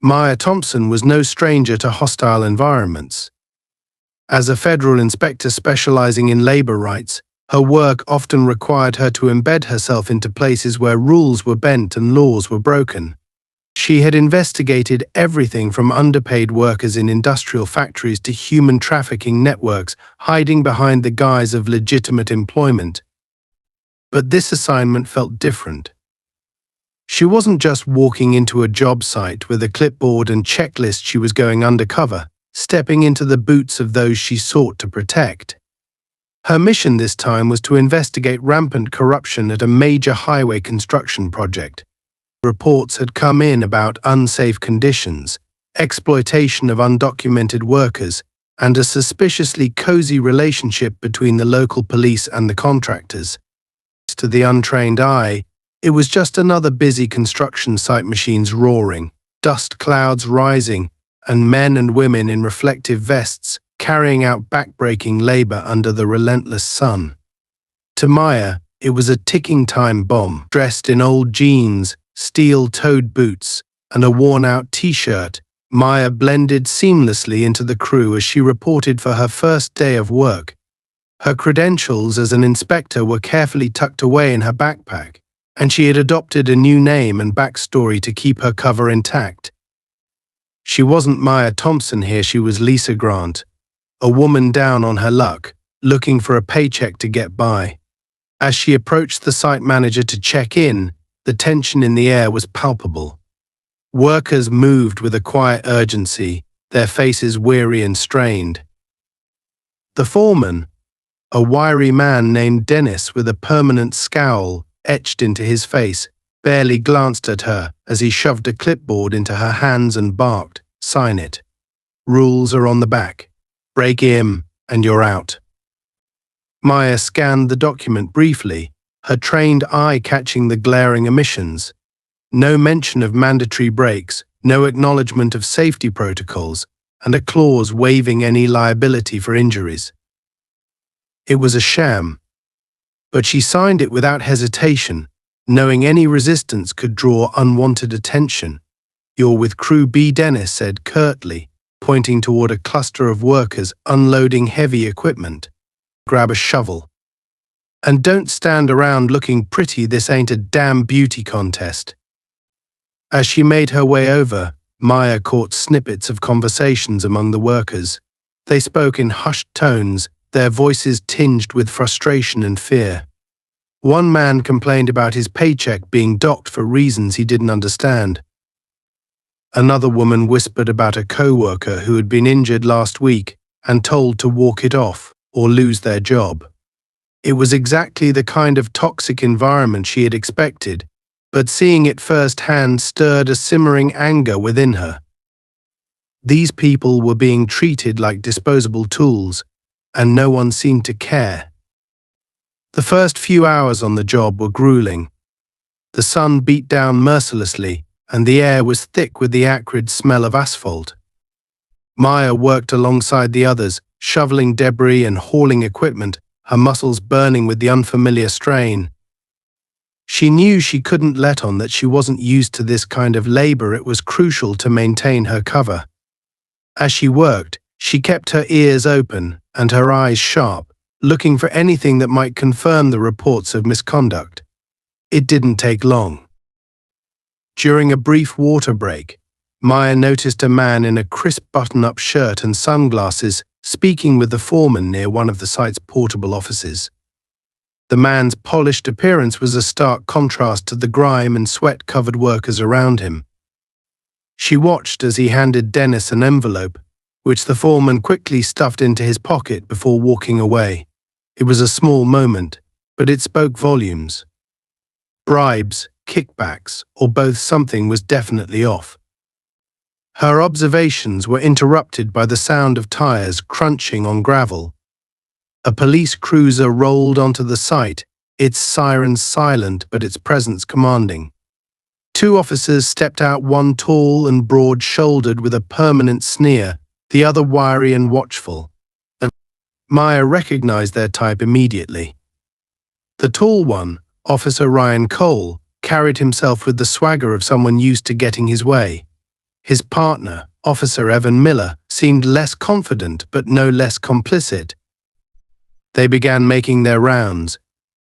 Maya Thompson was no stranger to hostile environments. As a federal inspector specializing in labor rights, her work often required her to embed herself into places where rules were bent and laws were broken. She had investigated everything from underpaid workers in industrial factories to human trafficking networks hiding behind the guise of legitimate employment. But this assignment felt different. She wasn't just walking into a job site with a clipboard and checklist. She was going undercover, stepping into the boots of those she sought to protect. Her mission this time was to investigate rampant corruption at a major highway construction project. Reports had come in about unsafe conditions, exploitation of undocumented workers, and a suspiciously cozy relationship between the local police and the contractors. To the untrained eye, it was just another busy construction site, machines roaring, dust clouds rising, and men and women in reflective vests carrying out backbreaking labor under the relentless sun. To Maya, it was a ticking time bomb. Dressed in old jeans, steel-toed boots, and a worn-out t-shirt, Maya blended seamlessly into the crew as she reported for her first day of work. Her credentials as an inspector were carefully tucked away in her backpack, and she had adopted a new name and backstory to keep her cover intact. She wasn't Maya Thompson here, she was Lisa Grant, a woman down on her luck, looking for a paycheck to get by. As she approached the site manager to check in, the tension in the air was palpable. Workers moved with a quiet urgency, their faces weary and strained. The foreman, a wiry man named Dennis with a permanent scowl etched into his face, barely glanced at her as he shoved a clipboard into her hands and barked, "Sign it. Rules are on the back. Break in, and you're out." Maya scanned the document briefly, her trained eye catching the glaring omissions. No mention of mandatory breaks, no acknowledgement of safety protocols, and a clause waiving any liability for injuries. It was a sham, but she signed it without hesitation, knowing any resistance could draw unwanted attention. "You're with Crew B," Dennis said curtly, pointing toward a cluster of workers unloading heavy equipment. "Grab a shovel. And don't stand around looking pretty, this ain't a damn beauty contest." As she made her way over, Maya caught snippets of conversations among the workers. They spoke in hushed tones, their voices tinged with frustration and fear. One man complained about his paycheck being docked for reasons he didn't understand. Another woman whispered about a co-worker who had been injured last week and told to walk it off or lose their job. It was exactly the kind of toxic environment she had expected, but seeing it firsthand stirred a simmering anger within her. These people were being treated like disposable tools, and no one seemed to care. The first few hours on the job were grueling. The sun beat down mercilessly, and the air was thick with the acrid smell of asphalt. Maya worked alongside the others, shoveling debris and hauling equipment, her muscles burning with the unfamiliar strain. She knew she couldn't let on that she wasn't used to this kind of labor. It was crucial to maintain her cover. As she worked, she kept her ears open and her eyes sharp, looking for anything that might confirm the reports of misconduct. It didn't take long. During a brief water break, Maya noticed a man in a crisp button-up shirt and sunglasses speaking with the foreman near one of the site's portable offices. The man's polished appearance was a stark contrast to the grime and sweat-covered workers around him. She watched as he handed Dennis an envelope, which the foreman quickly stuffed into his pocket before walking away. It was a small moment, but it spoke volumes. Bribes, kickbacks, or both, something was definitely off. Her observations were interrupted by the sound of tires crunching on gravel. A police cruiser rolled onto the site, its sirens silent but its presence commanding. Two officers stepped out, one tall and broad-shouldered with a permanent sneer, the other wiry and watchful. Maya recognized their type immediately. The tall one, Officer Ryan Cole, carried himself with the swagger of someone used to getting his way. His partner, Officer Evan Miller, seemed less confident but no less complicit. They began making their rounds,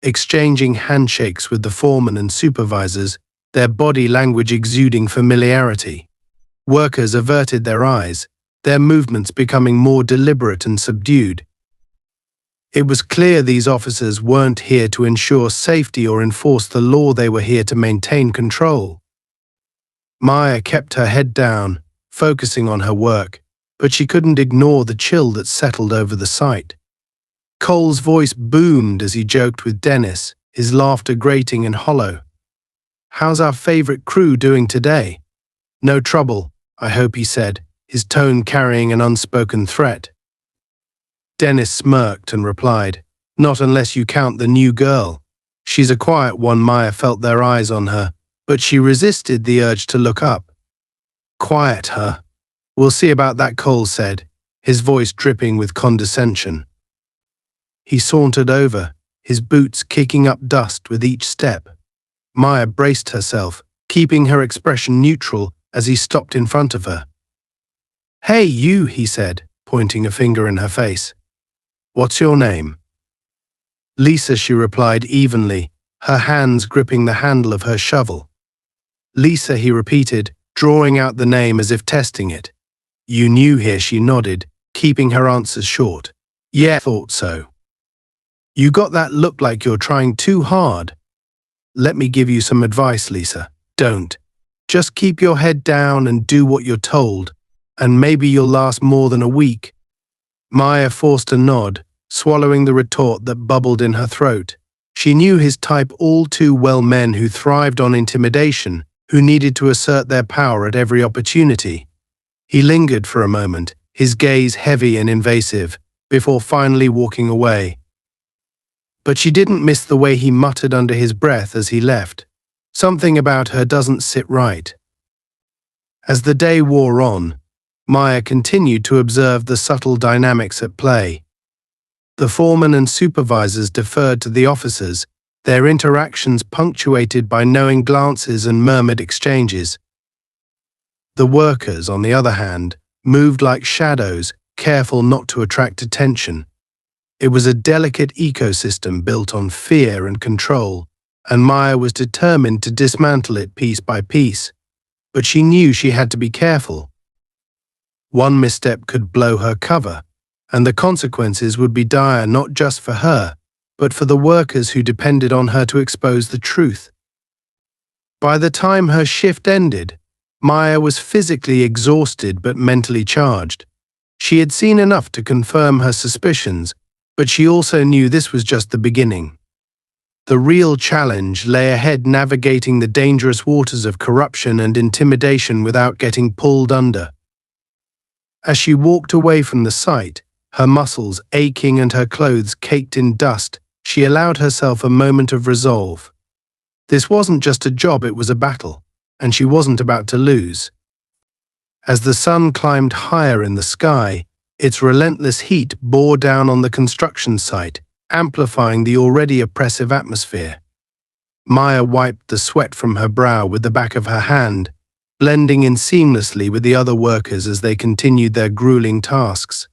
exchanging handshakes with the foreman and supervisors, their body language exuding familiarity. Workers averted their eyes, their movements becoming more deliberate and subdued. It was clear these officers weren't here to ensure safety or enforce the law, they were here to maintain control. Maya kept her head down, focusing on her work, but she couldn't ignore the chill that settled over the site. Cole's voice boomed as he joked with Dennis, his laughter grating and hollow. "How's our favorite crew doing today?" "No trouble, I hope," he said, his tone carrying an unspoken threat. Dennis smirked and replied, "Not unless you count the new girl. She's a quiet one." Maya felt their eyes on her, but she resisted the urge to look up. "Quiet, huh? We'll see about that," Cole said, his voice dripping with condescension. He sauntered over, his boots kicking up dust with each step. Maya braced herself, keeping her expression neutral as he stopped in front of her. "Hey, you," he said, pointing a finger in her face. "What's your name?" "Lisa," she replied evenly, her hands gripping the handle of her shovel. "Lisa," he repeated, drawing out the name as if testing it. "You new here?" She nodded, keeping her answers short. "Yeah, thought so." "You got that look like you're trying too hard." "Let me give you some advice, Lisa. Don't. Just keep your head down and do what you're told, and maybe you'll last more than a week." Maya forced a nod, swallowing the retort that bubbled in her throat. She knew his type all too well, men who thrived on intimidation, who needed to assert their power at every opportunity. He lingered for a moment, his gaze heavy and invasive, before finally walking away. But she didn't miss the way he muttered under his breath as he left. "Something about her doesn't sit right." As the day wore on, Maya continued to observe the subtle dynamics at play. The foreman and supervisors deferred to the officers, their interactions punctuated by knowing glances and murmured exchanges. The workers, on the other hand, moved like shadows, careful not to attract attention. It was a delicate ecosystem built on fear and control, and Maya was determined to dismantle it piece by piece. But she knew she had to be careful. One misstep could blow her cover, and the consequences would be dire not just for her, but for the workers who depended on her to expose the truth. By the time her shift ended, Maya was physically exhausted but mentally charged. She had seen enough to confirm her suspicions, but she also knew this was just the beginning. The real challenge lay ahead, navigating the dangerous waters of corruption and intimidation without getting pulled under. As she walked away from the site, her muscles aching and her clothes caked in dust, she allowed herself a moment of resolve. This wasn't just a job, it was a battle, and she wasn't about to lose. As the sun climbed higher in the sky, its relentless heat bore down on the construction site, amplifying the already oppressive atmosphere. Maya wiped the sweat from her brow with the back of her hand, blending in seamlessly with the other workers as they continued their grueling tasks.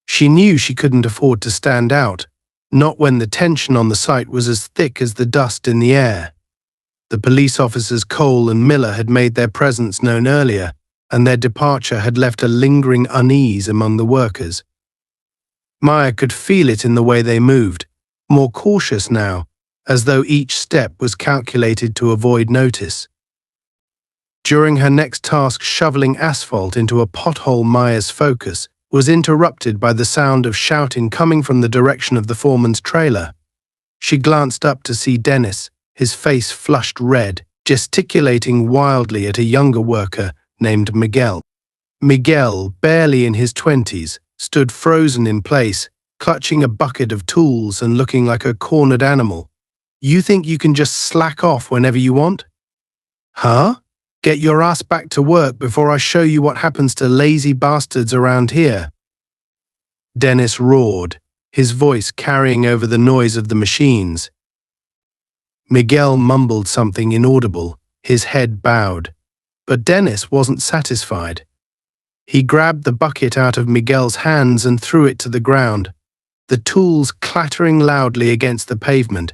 She knew she couldn't afford to stand out, not when the tension on the site was as thick as the dust in the air. The police officers Cole and Miller had made their presence known earlier, and their departure had left a lingering unease among the workers. Maya could feel it in the way they moved, more cautious now, as though each step was calculated to avoid notice. During her next task, shoveling asphalt into a pothole, Maya's focus was interrupted by the sound of shouting coming from the direction of the foreman's trailer. She glanced up to see Dennis, his face flushed red, gesticulating wildly at a younger worker named Miguel. Miguel, barely in his 20s, stood frozen in place, clutching a bucket of tools and looking like a cornered animal. "You think you can just slack off whenever you want?" "Huh? Get your ass back to work before I show you what happens to lazy bastards around here." Dennis roared, his voice carrying over the noise of the machines. Miguel mumbled something inaudible, his head bowed. But Dennis wasn't satisfied. He grabbed the bucket out of Miguel's hands and threw it to the ground, the tools clattering loudly against the pavement.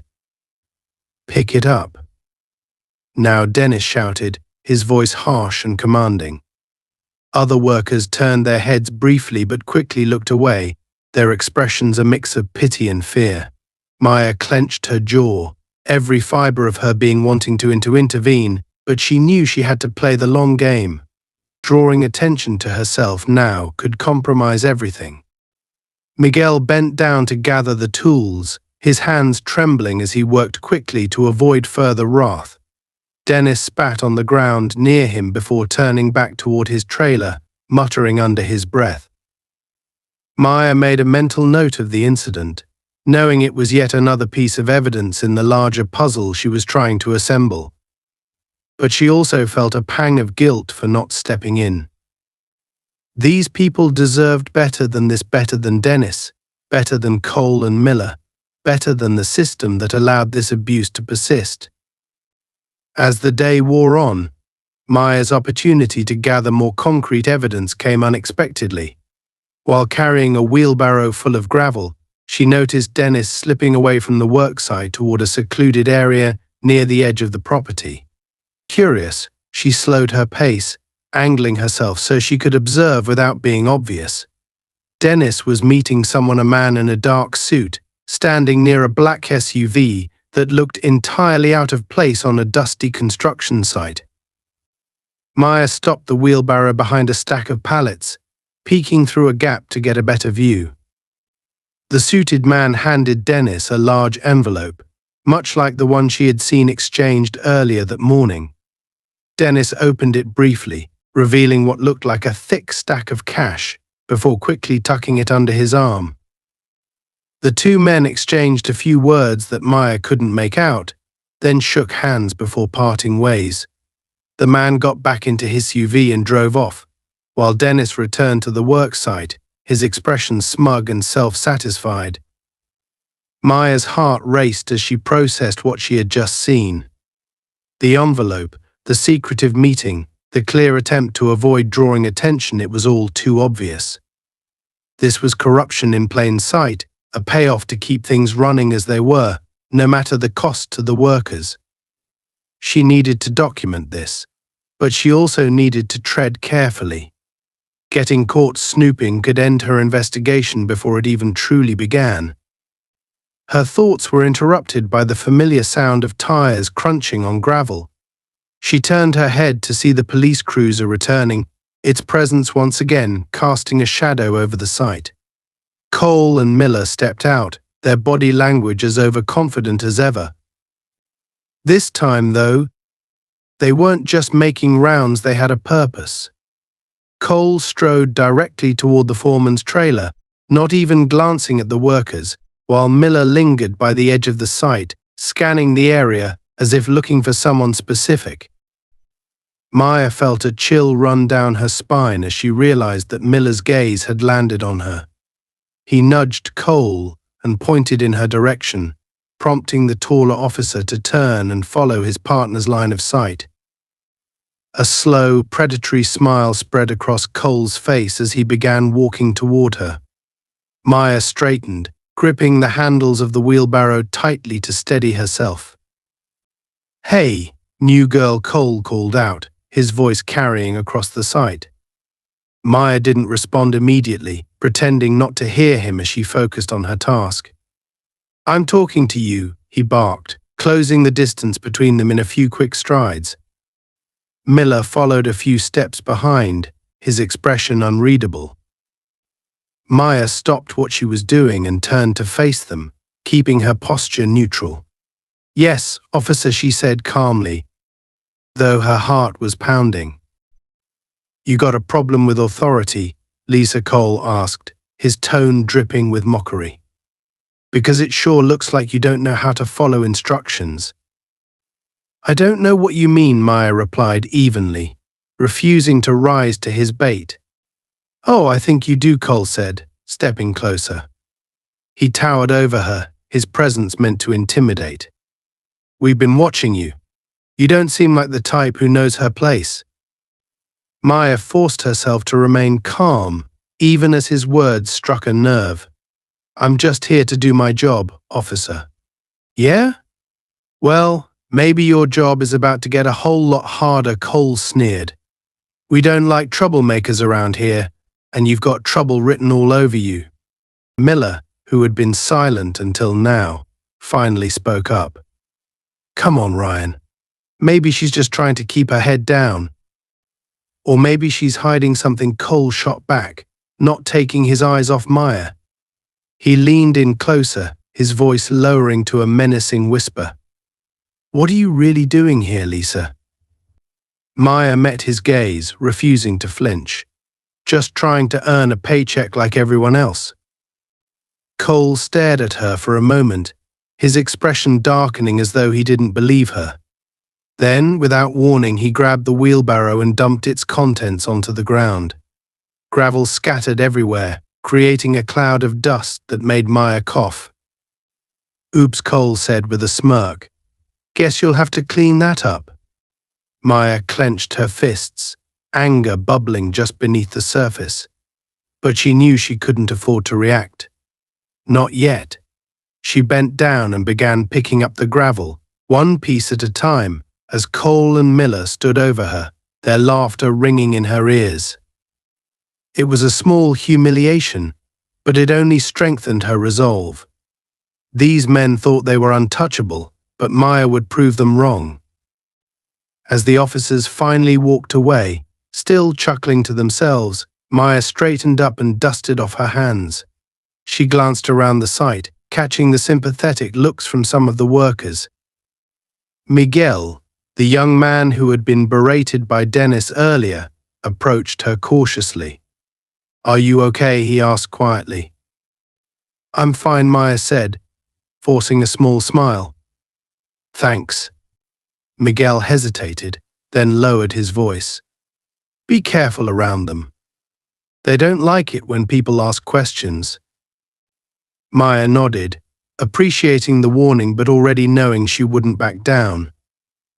"Pick it up." Now Dennis shouted, his voice harsh and commanding. Other workers turned their heads briefly but quickly looked away, their expressions a mix of pity and fear. Maya clenched her jaw, every fiber of her being wanting to intervene, but she knew she had to play the long game. Drawing attention to herself now could compromise everything. Miguel bent down to gather the tools, his hands trembling as he worked quickly to avoid further wrath. Dennis spat on the ground near him before turning back toward his trailer, muttering under his breath. Maya made a mental note of the incident, knowing it was yet another piece of evidence in the larger puzzle she was trying to assemble. But she also felt a pang of guilt for not stepping in. These people deserved better than this, better than Dennis, better than Cole and Miller, better than the system that allowed this abuse to persist. As the day wore on, Maya's opportunity to gather more concrete evidence came unexpectedly. While carrying a wheelbarrow full of gravel, she noticed Dennis slipping away from the worksite toward a secluded area near the edge of the property. Curious, she slowed her pace, angling herself so she could observe without being obvious. Dennis was meeting someone, a man in a dark suit, standing near a black SUV that looked entirely out of place on a dusty construction site. Maya stopped the wheelbarrow behind a stack of pallets, peeking through a gap to get a better view. The suited man handed Dennis a large envelope, much like the one she had seen exchanged earlier that morning. Dennis opened it briefly, revealing what looked like a thick stack of cash, before quickly tucking it under his arm. The two men exchanged a few words that Maya couldn't make out, then shook hands before parting ways. The man got back into his SUV and drove off, while Dennis returned to the worksite, his expression smug and self-satisfied. Maya's heart raced as she processed what she had just seen. The envelope, the secretive meeting, the clear attempt to avoid drawing attention, it was all too obvious. This was corruption in plain sight, a payoff to keep things running as they were, no matter the cost to the workers. She needed to document this, but she also needed to tread carefully. Getting caught snooping could end her investigation before it even truly began. Her thoughts were interrupted by the familiar sound of tires crunching on gravel. She turned her head to see the police cruiser returning, its presence once again casting a shadow over the site. Cole and Miller stepped out, their body language as overconfident as ever. This time, though, they weren't just making rounds, they had a purpose. Cole strode directly toward the foreman's trailer, not even glancing at the workers, while Miller lingered by the edge of the site, scanning the area as if looking for someone specific. Maya felt a chill run down her spine as she realized that Miller's gaze had landed on her. He nudged Cole and pointed in her direction, prompting the taller officer to turn and follow his partner's line of sight. A slow, predatory smile spread across Cole's face as he began walking toward her. Maya straightened, gripping the handles of the wheelbarrow tightly to steady herself. "Hey, new girl," Cole called out, his voice carrying across the site. Maya didn't respond immediately, pretending not to hear him as she focused on her task. "I'm talking to you," he barked, closing the distance between them in a few quick strides. Miller followed a few steps behind, his expression unreadable. Maya stopped what she was doing and turned to face them, keeping her posture neutral. "Yes, officer," she said calmly, though her heart was pounding. "You got a problem with authority?" Lisa Cole asked, his tone dripping with mockery. "Because it sure looks like you don't know how to follow instructions." "I don't know what you mean," Maya replied evenly, refusing to rise to his bait. "Oh, I think you do," Cole said, stepping closer. He towered over her, his presence meant to intimidate. "We've been watching you. You don't seem like the type who knows her place." Maya forced herself to remain calm, even as his words struck a nerve. "I'm just here to do my job, officer." "Yeah? Well, maybe your job is about to get a whole lot harder," Cole sneered. "We don't like troublemakers around here, and you've got trouble written all over you." Miller, who had been silent until now, finally spoke up. "Come on, Ryan. Maybe she's just trying to keep her head down. Or maybe she's hiding something." Cole shot back, not taking his eyes off Maya. He leaned in closer, his voice lowering to a menacing whisper. "What are you really doing here, Lisa?" Maya met his gaze, refusing to flinch. "Just trying to earn a paycheck like everyone else." Cole stared at her for a moment, his expression darkening as though he didn't believe her. Then, without warning, he grabbed the wheelbarrow and dumped its contents onto the ground. Gravel scattered everywhere, creating a cloud of dust that made Maya cough. "Oops," Cole said with a smirk. "Guess you'll have to clean that up." Maya clenched her fists, anger bubbling just beneath the surface. But she knew she couldn't afford to react. Not yet. She bent down and began picking up the gravel, one piece at a time, as Cole and Miller stood over her, their laughter ringing in her ears. It was a small humiliation, but it only strengthened her resolve. These men thought they were untouchable, but Maya would prove them wrong. As the officers finally walked away, still chuckling to themselves, Maya straightened up and dusted off her hands. She glanced around the site, catching the sympathetic looks from some of the workers. Miguel, the young man who had been berated by Dennis earlier, approached her cautiously. "Are you okay?" he asked quietly. "I'm fine," Maya said, forcing a small smile. "Thanks." Miguel hesitated, then lowered his voice. "Be careful around them. They don't like it when people ask questions." Maya nodded, appreciating the warning but already knowing she wouldn't back down.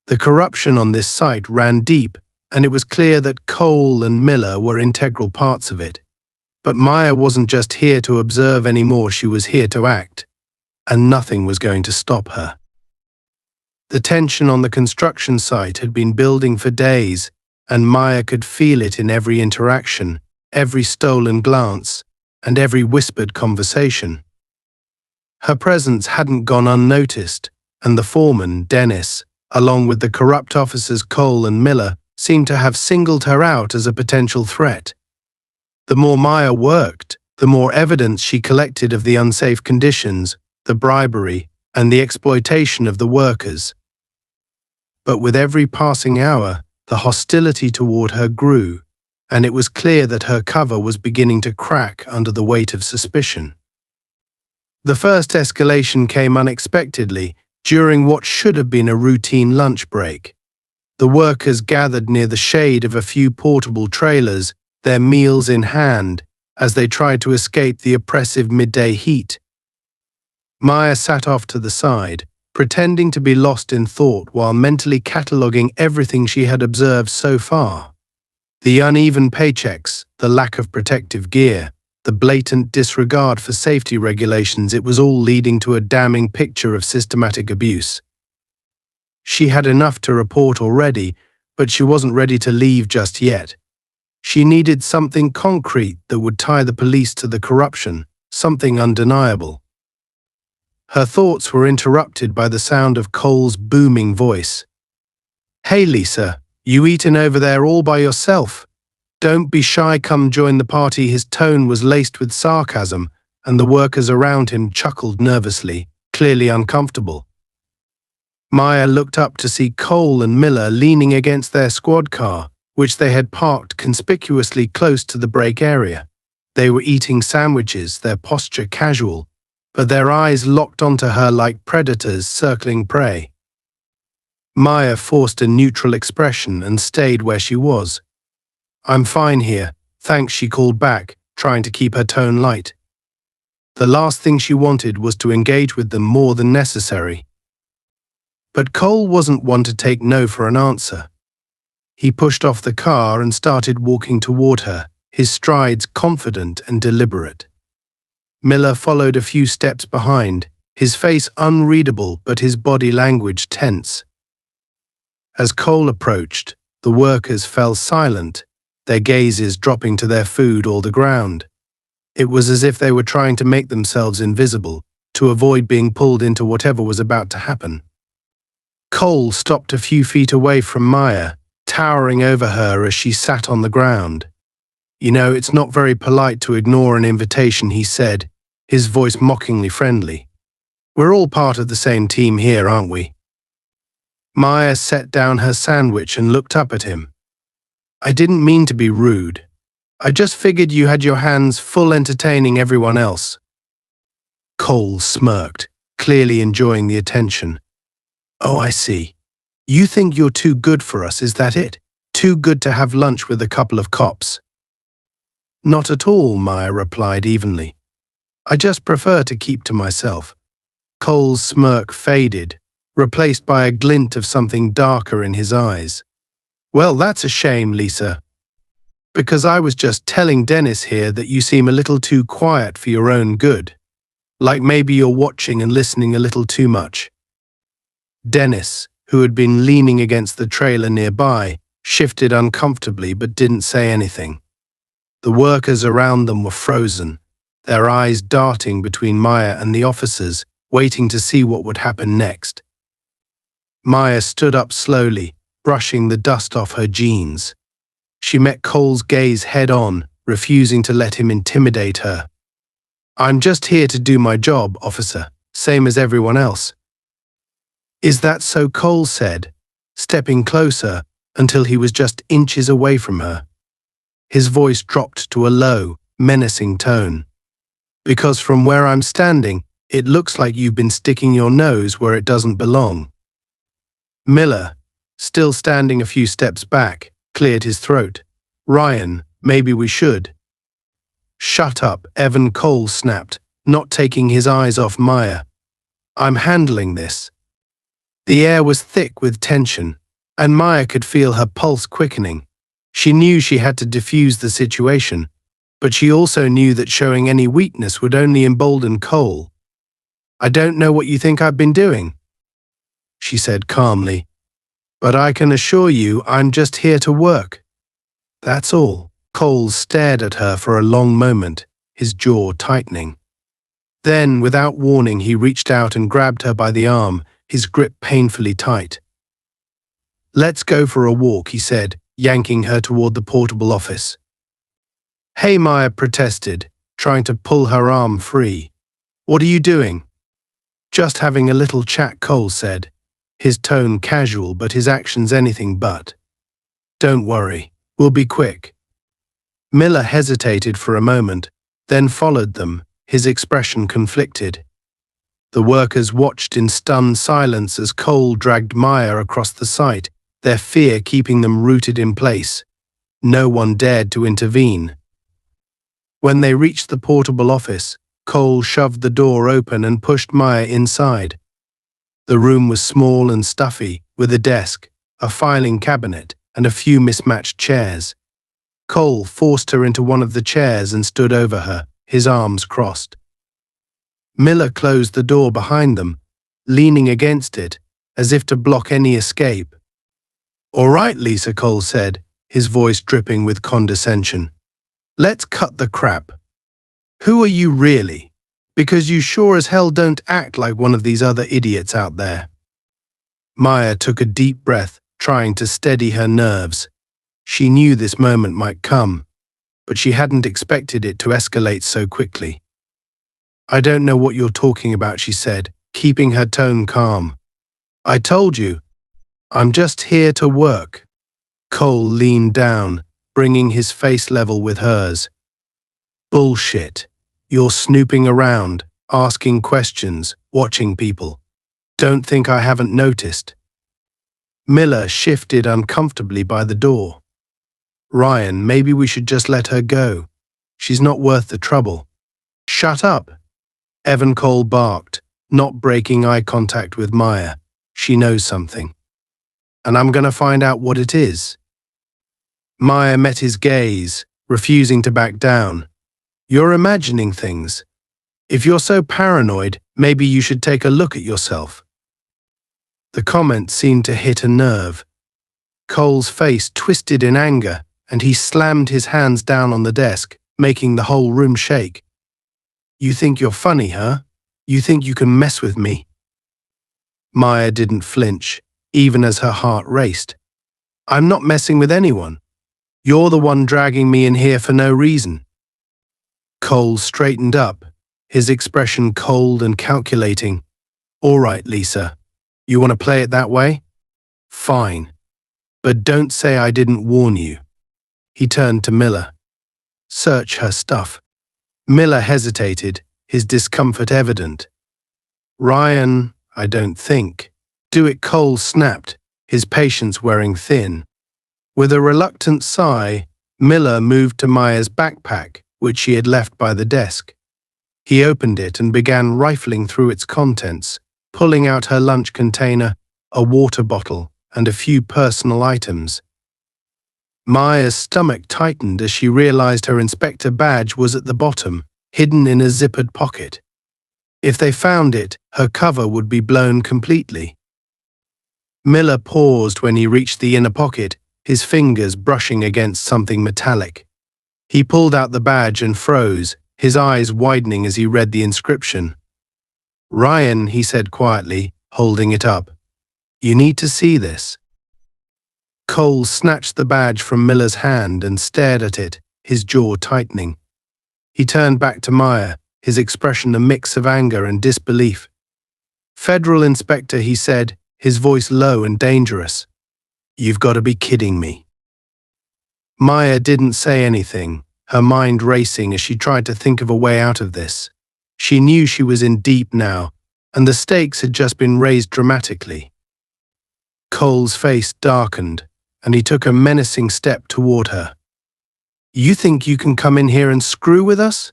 The corruption on this site ran deep, and it was clear that Cole and Miller were integral parts of it. But Maya wasn't just here to observe anymore, she was here to act, and nothing was going to stop her. The tension on the construction site had been building for days, and Maya could feel it in every interaction, every stolen glance, and every whispered conversation. Her presence hadn't gone unnoticed, and the foreman, Dennis, along with the corrupt officers Cole and Miller, seemed to have singled her out as a potential threat. The more Maya worked, the more evidence she collected of the unsafe conditions, the bribery, and the exploitation of the workers. But with every passing hour, the hostility toward her grew, and it was clear that her cover was beginning to crack under the weight of suspicion. The first escalation came unexpectedly during what should have been a routine lunch break. The workers gathered near the shade of a few portable trailers, their meals in hand, as they tried to escape the oppressive midday heat. Maya sat off to the side, pretending to be lost in thought while mentally cataloguing everything she had observed so far. The uneven paychecks, the lack of protective gear, the blatant disregard for safety regulations, it was all leading to a damning picture of systematic abuse. She had enough to report already, but she wasn't ready to leave just yet. She needed something concrete that would tie the police to the corruption, something undeniable. Her thoughts were interrupted by the sound of Cole's booming voice. "Hey Lisa, you eating over there all by yourself? Don't be shy, come join the party." His tone was laced with sarcasm, and the workers around him chuckled nervously, clearly uncomfortable. Maya looked up to see Cole and Miller leaning against their squad car, which they had parked conspicuously close to the break area. They were eating sandwiches, their posture casual, but their eyes locked onto her like predators circling prey. Maya forced a neutral expression and stayed where she was. "I'm fine here, thanks," she called back, trying to keep her tone light. The last thing she wanted was to engage with them more than necessary. But Cole wasn't one to take no for an answer. He pushed off the car and started walking toward her, his strides confident and deliberate. Miller followed a few steps behind, his face unreadable but his body language tense. As Cole approached, the workers fell silent, their gazes dropping to their food or the ground. It was as if they were trying to make themselves invisible, to avoid being pulled into whatever was about to happen. Cole stopped a few feet away from Maya, towering over her as she sat on the ground. "You know, it's not very polite to ignore an invitation," he said, his voice mockingly friendly. "We're all part of the same team here, aren't we?" Maya set down her sandwich and looked up at him. "I didn't mean to be rude. I just figured you had your hands full entertaining everyone else." Cole smirked, clearly enjoying the attention. "Oh, I see. You think you're too good for us, is that it? Too good to have lunch with a couple of cops?" "Not at all," Maya replied evenly. "I just prefer to keep to myself." Cole's smirk faded, replaced by a glint of something darker in his eyes. "Well, that's a shame, Lisa. Because I was just telling Dennis here that you seem a little too quiet for your own good. Like maybe you're watching and listening a little too much." Dennis, who had been leaning against the trailer nearby, shifted uncomfortably but didn't say anything. The workers around them were frozen, their eyes darting between Maya and the officers, waiting to see what would happen next. Maya stood up slowly, brushing the dust off her jeans. She met Cole's gaze head-on, refusing to let him intimidate her. "I'm just here to do my job, officer, same as everyone else." "Is that so?" Cole said, stepping closer until he was just inches away from her. His voice dropped to a low, menacing tone. "Because from where I'm standing, it looks like you've been sticking your nose where it doesn't belong." Miller, still standing a few steps back, cleared his throat. "Ryan, maybe we should." "Shut up," Evan Cole snapped, not taking his eyes off Maya. "I'm handling this." The air was thick with tension, and Maya could feel her pulse quickening. She knew she had to defuse the situation, but she also knew that showing any weakness would only embolden Cole. "I don't know what you think I've been doing," she said calmly, "but I can assure you I'm just here to work. That's all." Cole stared at her for a long moment, his jaw tightening. Then, without warning, he reached out and grabbed her by the arm, his grip painfully tight. "Let's go for a walk," he said, yanking her toward the portable office. "Hey," Maya protested, trying to pull her arm free. "What are you doing?" "Just having a little chat," Cole said, his tone casual but his actions anything but. "Don't worry, we'll be quick." Miller hesitated for a moment, then followed them, his expression conflicted. The workers watched in stunned silence as Cole dragged Maya across the site, their fear keeping them rooted in place. No one dared to intervene. When they reached the portable office, Cole shoved the door open and pushed Maya inside. The room was small and stuffy, with a desk, a filing cabinet, and a few mismatched chairs. Cole forced her into one of the chairs and stood over her, his arms crossed. Miller closed the door behind them, leaning against it, as if to block any escape. "All right, Lisa," Cole said, his voice dripping with condescension. "Let's cut the crap. Who are you really? Because you sure as hell don't act like one of these other idiots out there." Maya took a deep breath, trying to steady her nerves. She knew this moment might come, but she hadn't expected it to escalate so quickly. "I don't know what you're talking about," she said, keeping her tone calm. "I told you, I'm just here to work." Cole leaned down, bringing his face level with hers. "Bullshit. You're snooping around, asking questions, watching people. Don't think I haven't noticed." Miller shifted uncomfortably by the door. "Ryan, maybe we should just let her go. She's not worth the trouble." "Shut up," Evan Cole barked, not breaking eye contact with Maya. "She knows something. And I'm going to find out what it is." Maya met his gaze, refusing to back down. You're imagining things. If you're so paranoid, maybe you should take a look at yourself. The comment seemed to hit a nerve. Cole's face twisted in anger, and he slammed his hands down on the desk, making the whole room shake. You think you're funny, huh? You think you can mess with me? Maya didn't flinch, even as her heart raced. I'm not messing with anyone. You're the one dragging me in here for no reason. Cole straightened up, his expression cold and calculating. All right, Lisa. You want to play it that way? Fine. But don't say I didn't warn you. He turned to Miller. Search her stuff. Miller hesitated, his discomfort evident. Ryan, I don't think. Do it, Cole snapped, his patience wearing thin. With a reluctant sigh, Miller moved to Maya's backpack, which she had left by the desk. He opened it and began rifling through its contents, pulling out her lunch container, a water bottle, and a few personal items. Maya's stomach tightened as she realized her inspector badge was at the bottom, hidden in a zippered pocket. If they found it, her cover would be blown completely. Miller paused when he reached the inner pocket, his fingers brushing against something metallic. He pulled out the badge and froze, his eyes widening as he read the inscription. Ryan, he said quietly, holding it up. You need to see this. Cole snatched the badge from Miller's hand and stared at it, his jaw tightening. He turned back to Maya, his expression a mix of anger and disbelief. Federal Inspector, he said, his voice low and dangerous. You've got to be kidding me. Maya didn't say anything, her mind racing as she tried to think of a way out of this. She knew she was in deep now, and the stakes had just been raised dramatically. Cole's face darkened, and he took a menacing step toward her. You think you can come in here and screw with us?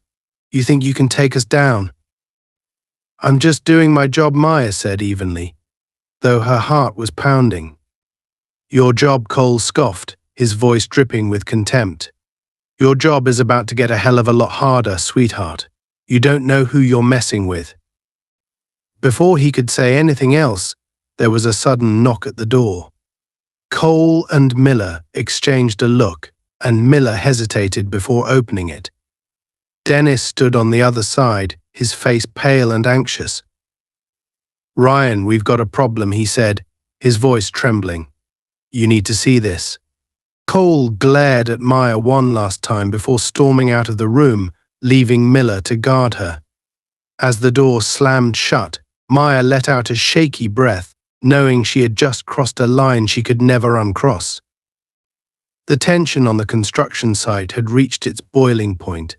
You think you can take us down? I'm just doing my job, Maya said evenly, though her heart was pounding. Your job, Cole scoffed, his voice dripping with contempt. Your job is about to get a hell of a lot harder, sweetheart. You don't know who you're messing with. Before he could say anything else, there was a sudden knock at the door. Cole and Miller exchanged a look, and Miller hesitated before opening it. Dennis stood on the other side, his face pale and anxious. Ryan, we've got a problem, he said, his voice trembling. You need to see this. Cole glared at Maya one last time before storming out of the room, leaving Miller to guard her. As the door slammed shut, Maya let out a shaky breath, knowing she had just crossed a line she could never uncross. The tension on the construction site had reached its boiling point.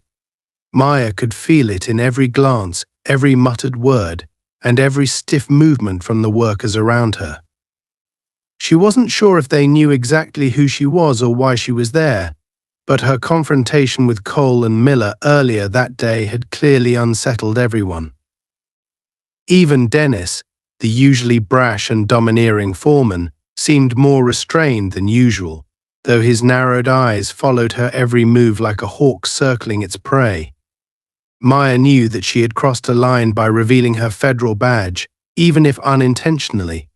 Maya could feel it in every glance, every muttered word, and every stiff movement from the workers around her. She wasn't sure if they knew exactly who she was or why she was there, but her confrontation with Cole and Miller earlier that day had clearly unsettled everyone. Even Dennis, the usually brash and domineering foreman, seemed more restrained than usual, though his narrowed eyes followed her every move like a hawk circling its prey. Maya knew that she had crossed a line by revealing her federal badge, even if unintentionally.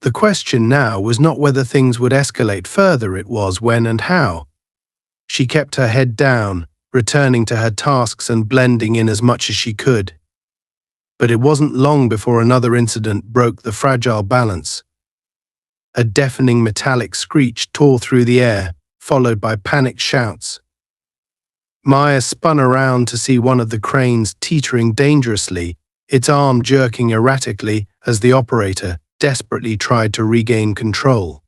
The question now was not whether things would escalate further, it was when and how. She kept her head down, returning to her tasks and blending in as much as she could. But it wasn't long before another incident broke the fragile balance. A deafening metallic screech tore through the air, followed by panicked shouts. Maya spun around to see one of the cranes teetering dangerously, its arm jerking erratically as the operator desperately tried to regain control.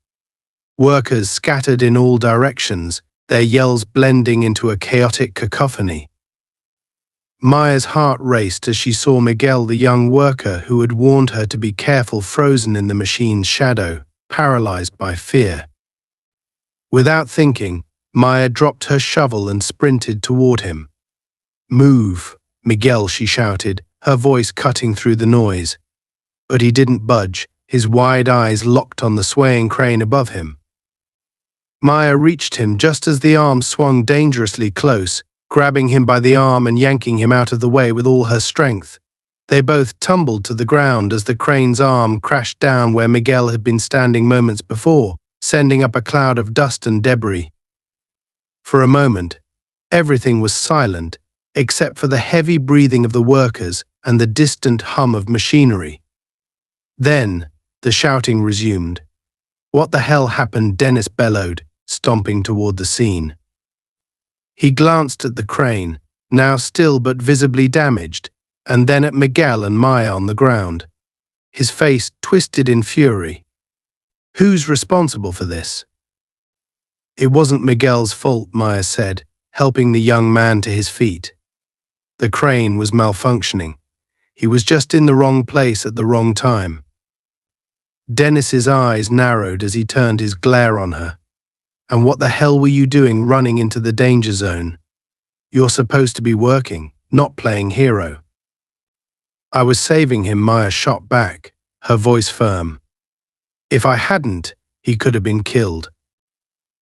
Workers scattered in all directions, their yells blending into a chaotic cacophony. Maya's heart raced as she saw Miguel, the young worker who had warned her to be careful, frozen in the machine's shadow, paralyzed by fear. Without thinking, Maya dropped her shovel and sprinted toward him. Move, Miguel, she shouted, her voice cutting through the noise. But he didn't budge, his wide eyes locked on the swaying crane above him. Maya reached him just as the arm swung dangerously close, grabbing him by the arm and yanking him out of the way with all her strength. They both tumbled to the ground as the crane's arm crashed down where Miguel had been standing moments before, sending up a cloud of dust and debris. For a moment, everything was silent, except for the heavy breathing of the workers and the distant hum of machinery. Then, the shouting resumed. "What the hell happened?" Dennis bellowed, stomping toward the scene. He glanced at the crane, now still but visibly damaged, and then at Miguel and Maya on the ground. His face twisted in fury. "Who's responsible for this?" "It wasn't Miguel's fault," Maya said, helping the young man to his feet. "The crane was malfunctioning. He was just in the wrong place at the wrong time." Dennis's eyes narrowed as he turned his glare on her. "And what the hell were you doing running into the danger zone? You're supposed to be working, not playing hero." "I was saving him," Maya shot back, her voice firm. "If I hadn't, he could have been killed."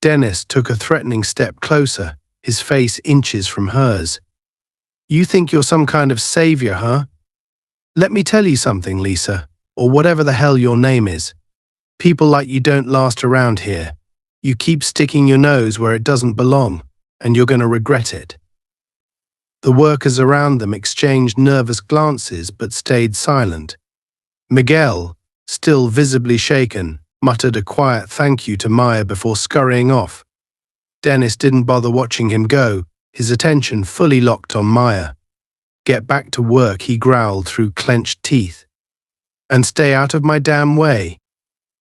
Dennis took a threatening step closer, his face inches from hers. "You think you're some kind of savior, huh? Let me tell you something, Lisa, or whatever the hell your name is. People like you don't last around here. You keep sticking your nose where it doesn't belong, and you're going to regret it." The workers around them exchanged nervous glances but stayed silent. Miguel, still visibly shaken, muttered a quiet thank you to Maya before scurrying off. Dennis didn't bother watching him go, his attention fully locked on Maya. "Get back to work," he growled through clenched teeth. "And stay out of my damn way."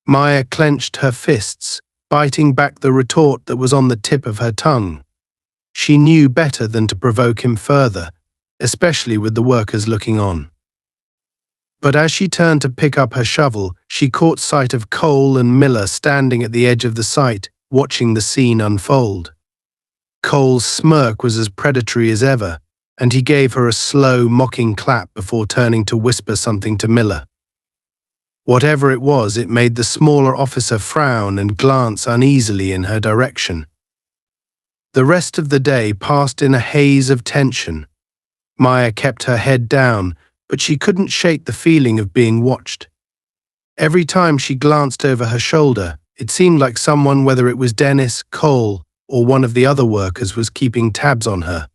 Maya clenched her fists, biting back the retort that was on the tip of her tongue. She knew better than to provoke him further, especially with the workers looking on. But as she turned to pick up her shovel, she caught sight of Cole and Miller standing at the edge of the site, watching the scene unfold. Cole's smirk was as predatory as ever, and he gave her a slow, mocking clap before turning to whisper something to Miller. Whatever it was, it made the smaller officer frown and glance uneasily in her direction. The rest of the day passed in a haze of tension. Maya kept her head down, but she couldn't shake the feeling of being watched. Every time she glanced over her shoulder, it seemed like someone, whether it was Dennis, Cole, or one of the other workers, was keeping tabs on her.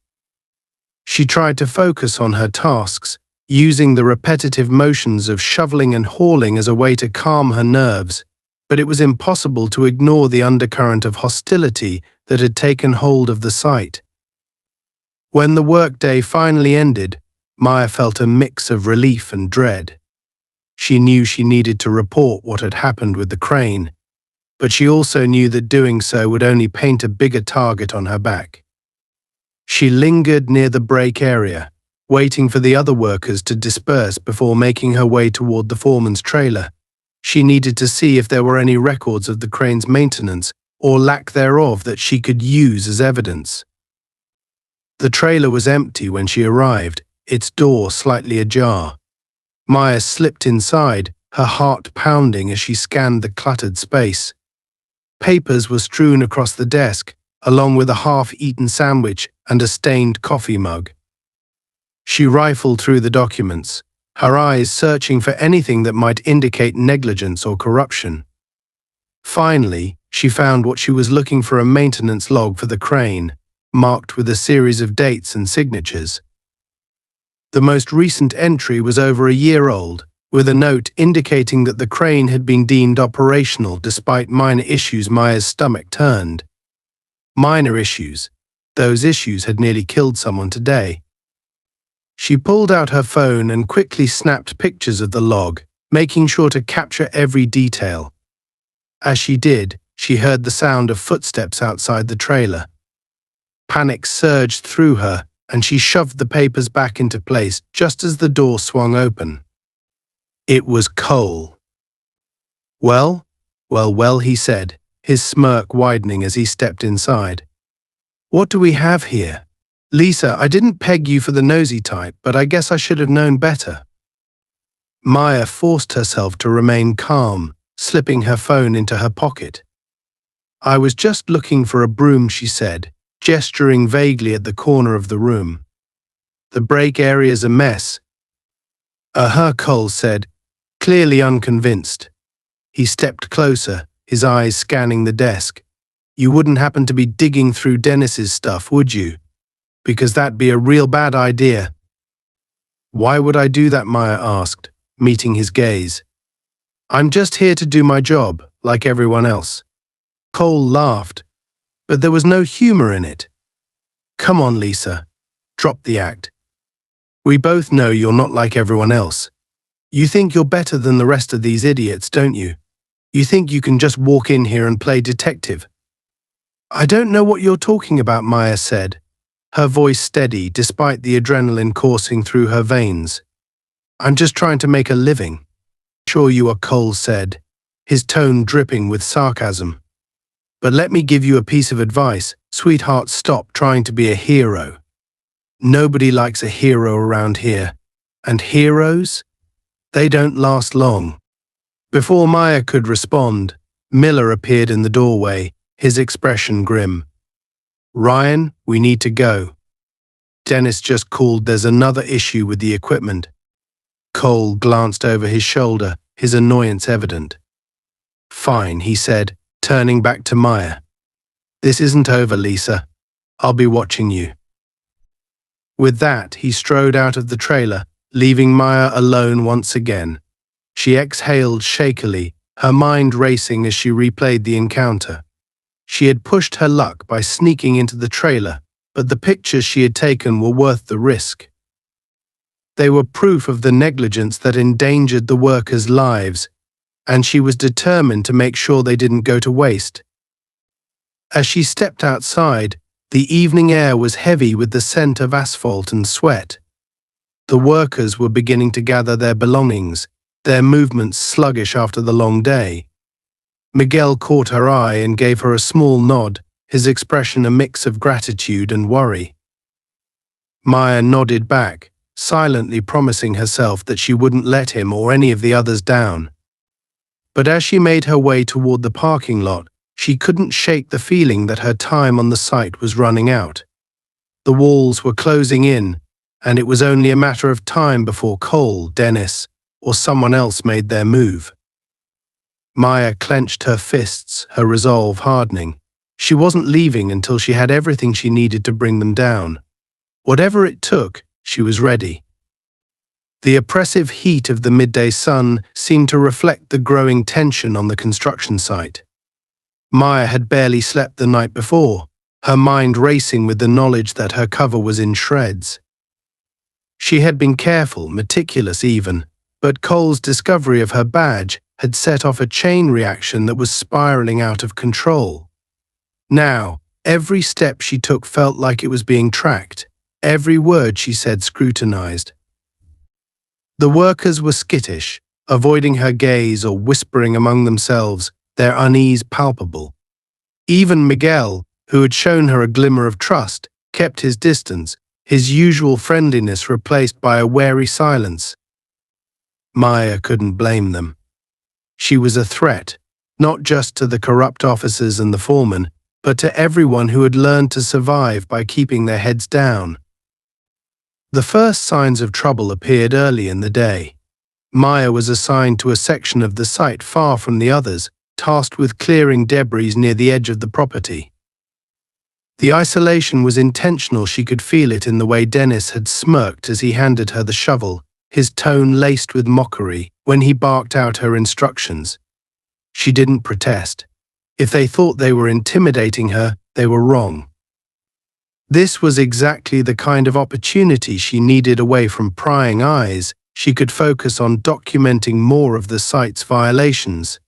She tried to focus on her tasks, using the repetitive motions of shoveling and hauling as a way to calm her nerves, but it was impossible to ignore the undercurrent of hostility that had taken hold of the site. When the workday finally ended, Maya felt a mix of relief and dread. She knew she needed to report what had happened with the crane, but she also knew that doing so would only paint a bigger target on her back. She lingered near the break area, waiting for the other workers to disperse before making her way toward the foreman's trailer. She needed to see if there were any records of the crane's maintenance or lack thereof that she could use as evidence. The trailer was empty when she arrived, its door slightly ajar. Maya slipped inside, her heart pounding as she scanned the cluttered space. Papers were strewn across the desk, along with a half-eaten sandwich and a stained coffee mug. She rifled through the documents, her eyes searching for anything that might indicate negligence or corruption. Finally, she found what she was looking for: a maintenance log for the crane, marked with a series of dates and signatures. The most recent entry was over a year old, with a note indicating that the crane had been deemed operational despite minor issues. Maya's stomach turned. Minor issues. Those issues had nearly killed someone today. She pulled out her phone and quickly snapped pictures of the log, making sure to capture every detail. As she did, she heard the sound of footsteps outside the trailer. Panic surged through her, and she shoved the papers back into place just as the door swung open. It was Cole. Well, he said, his smirk widening as he stepped inside. "What do we have here? Lisa, I didn't peg you for the nosy type, but I guess I should have known better." Maya forced herself to remain calm, slipping her phone into her pocket. I was just looking for a broom, she said, gesturing vaguely at the corner of the room. The break area's a mess. Cole said, clearly unconvinced. He stepped closer, his eyes scanning the desk. You wouldn't happen to be digging through Dennis's stuff, would you? Because that'd be a real bad idea. Why would I do that? Maya asked, meeting his gaze. I'm just here to do my job, like everyone else. Cole laughed, but there was no humor in it. Come on, Lisa. Drop the act. We both know you're not like everyone else. You think you're better than the rest of these idiots, don't you? You think you can just walk in here and play detective. I don't know what you're talking about, Maya said, her voice steady despite the adrenaline coursing through her veins. I'm just trying to make a living. Sure you are, Cole said, his tone dripping with sarcasm. But let me give you a piece of advice, sweetheart, stop trying to be a hero. Nobody likes a hero around here. And heroes? They don't last long. Before Maya could respond, Miller appeared in the doorway, his expression grim. Ryan, we need to go. Dennis just called. There's another issue with the equipment. Cole glanced over his shoulder, his annoyance evident. Fine, he said, turning back to Maya. This isn't over, Lisa. I'll be watching you. With that, he strode out of the trailer, leaving Maya alone once again. She exhaled shakily, her mind racing as she replayed the encounter. She had pushed her luck by sneaking into the trailer, but the pictures she had taken were worth the risk. They were proof of the negligence that endangered the workers' lives, and she was determined to make sure they didn't go to waste. As she stepped outside, the evening air was heavy with the scent of asphalt and sweat. The workers were beginning to gather their belongings, their movements sluggish after the long day. Miguel caught her eye and gave her a small nod, his expression a mix of gratitude and worry. Maya nodded back, silently promising herself that she wouldn't let him or any of the others down. But as she made her way toward the parking lot, she couldn't shake the feeling that her time on the site was running out. The walls were closing in, and it was only a matter of time before Cole, Dennis, or someone else made their move. Maya clenched her fists, her resolve hardening. She wasn't leaving until she had everything she needed to bring them down. Whatever it took, she was ready. The oppressive heat of the midday sun seemed to reflect the growing tension on the construction site. Maya had barely slept the night before, her mind racing with the knowledge that her cover was in shreds. She had been careful, meticulous even, but Cole's discovery of her badge had set off a chain reaction that was spiraling out of control. Now, every step she took felt like it was being tracked, every word she said scrutinized. The workers were skittish, avoiding her gaze or whispering among themselves, their unease palpable. Even Miguel, who had shown her a glimmer of trust, kept his distance, his usual friendliness replaced by a wary silence. Maya couldn't blame them. She was a threat, not just to the corrupt officers and the foreman, but to everyone who had learned to survive by keeping their heads down. The first signs of trouble appeared early in the day. Maya was assigned to a section of the site far from the others, tasked with clearing debris near the edge of the property. The isolation was intentional. She could feel it in the way Dennis had smirked as he handed her the shovel, his tone laced with mockery when he barked out her instructions. She didn't protest. If they thought they were intimidating her, they were wrong. This was exactly the kind of opportunity she needed. Away from prying eyes, she could focus on documenting more of the site's violations.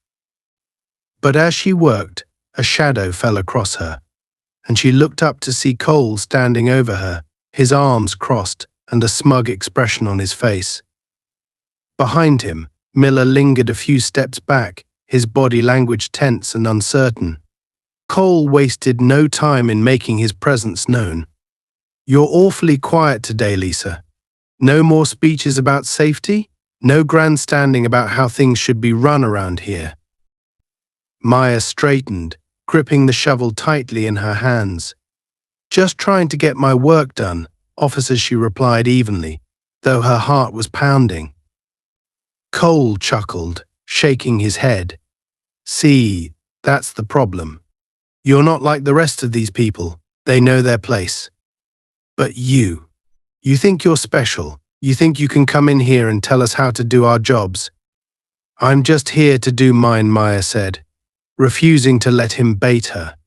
But as she worked, a shadow fell across her, and she looked up to see Cole standing over her, his arms crossed and a smug expression on his face. Behind him, Miller lingered a few steps back, his body language tense and uncertain. Cole wasted no time in making his presence known. You're awfully quiet today, Lisa. No more speeches about safety? No grandstanding about how things should be run around here. Maya straightened, gripping the shovel tightly in her hands. "Just trying to get my work done, officer," she replied evenly, though her heart was pounding. Cole chuckled, shaking his head. "See, that's the problem. You're not like the rest of these people. They know their place. But you think you're special. You think you can come in here and tell us how to do our jobs." "I'm just here to do mine," Maya said, refusing to let him bait her.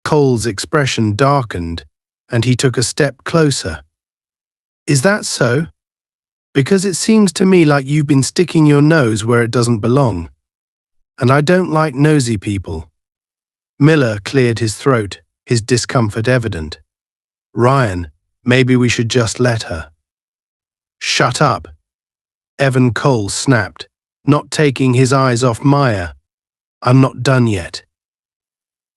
Cole's expression darkened, and he took a step closer. "Is that so? Because it seems to me like you've been sticking your nose where it doesn't belong. And I don't like nosy people." Miller cleared his throat, his discomfort evident. "Ryan, maybe we should just let her." "Shut up," Evan Cole snapped, not taking his eyes off Maya. "I'm not done yet."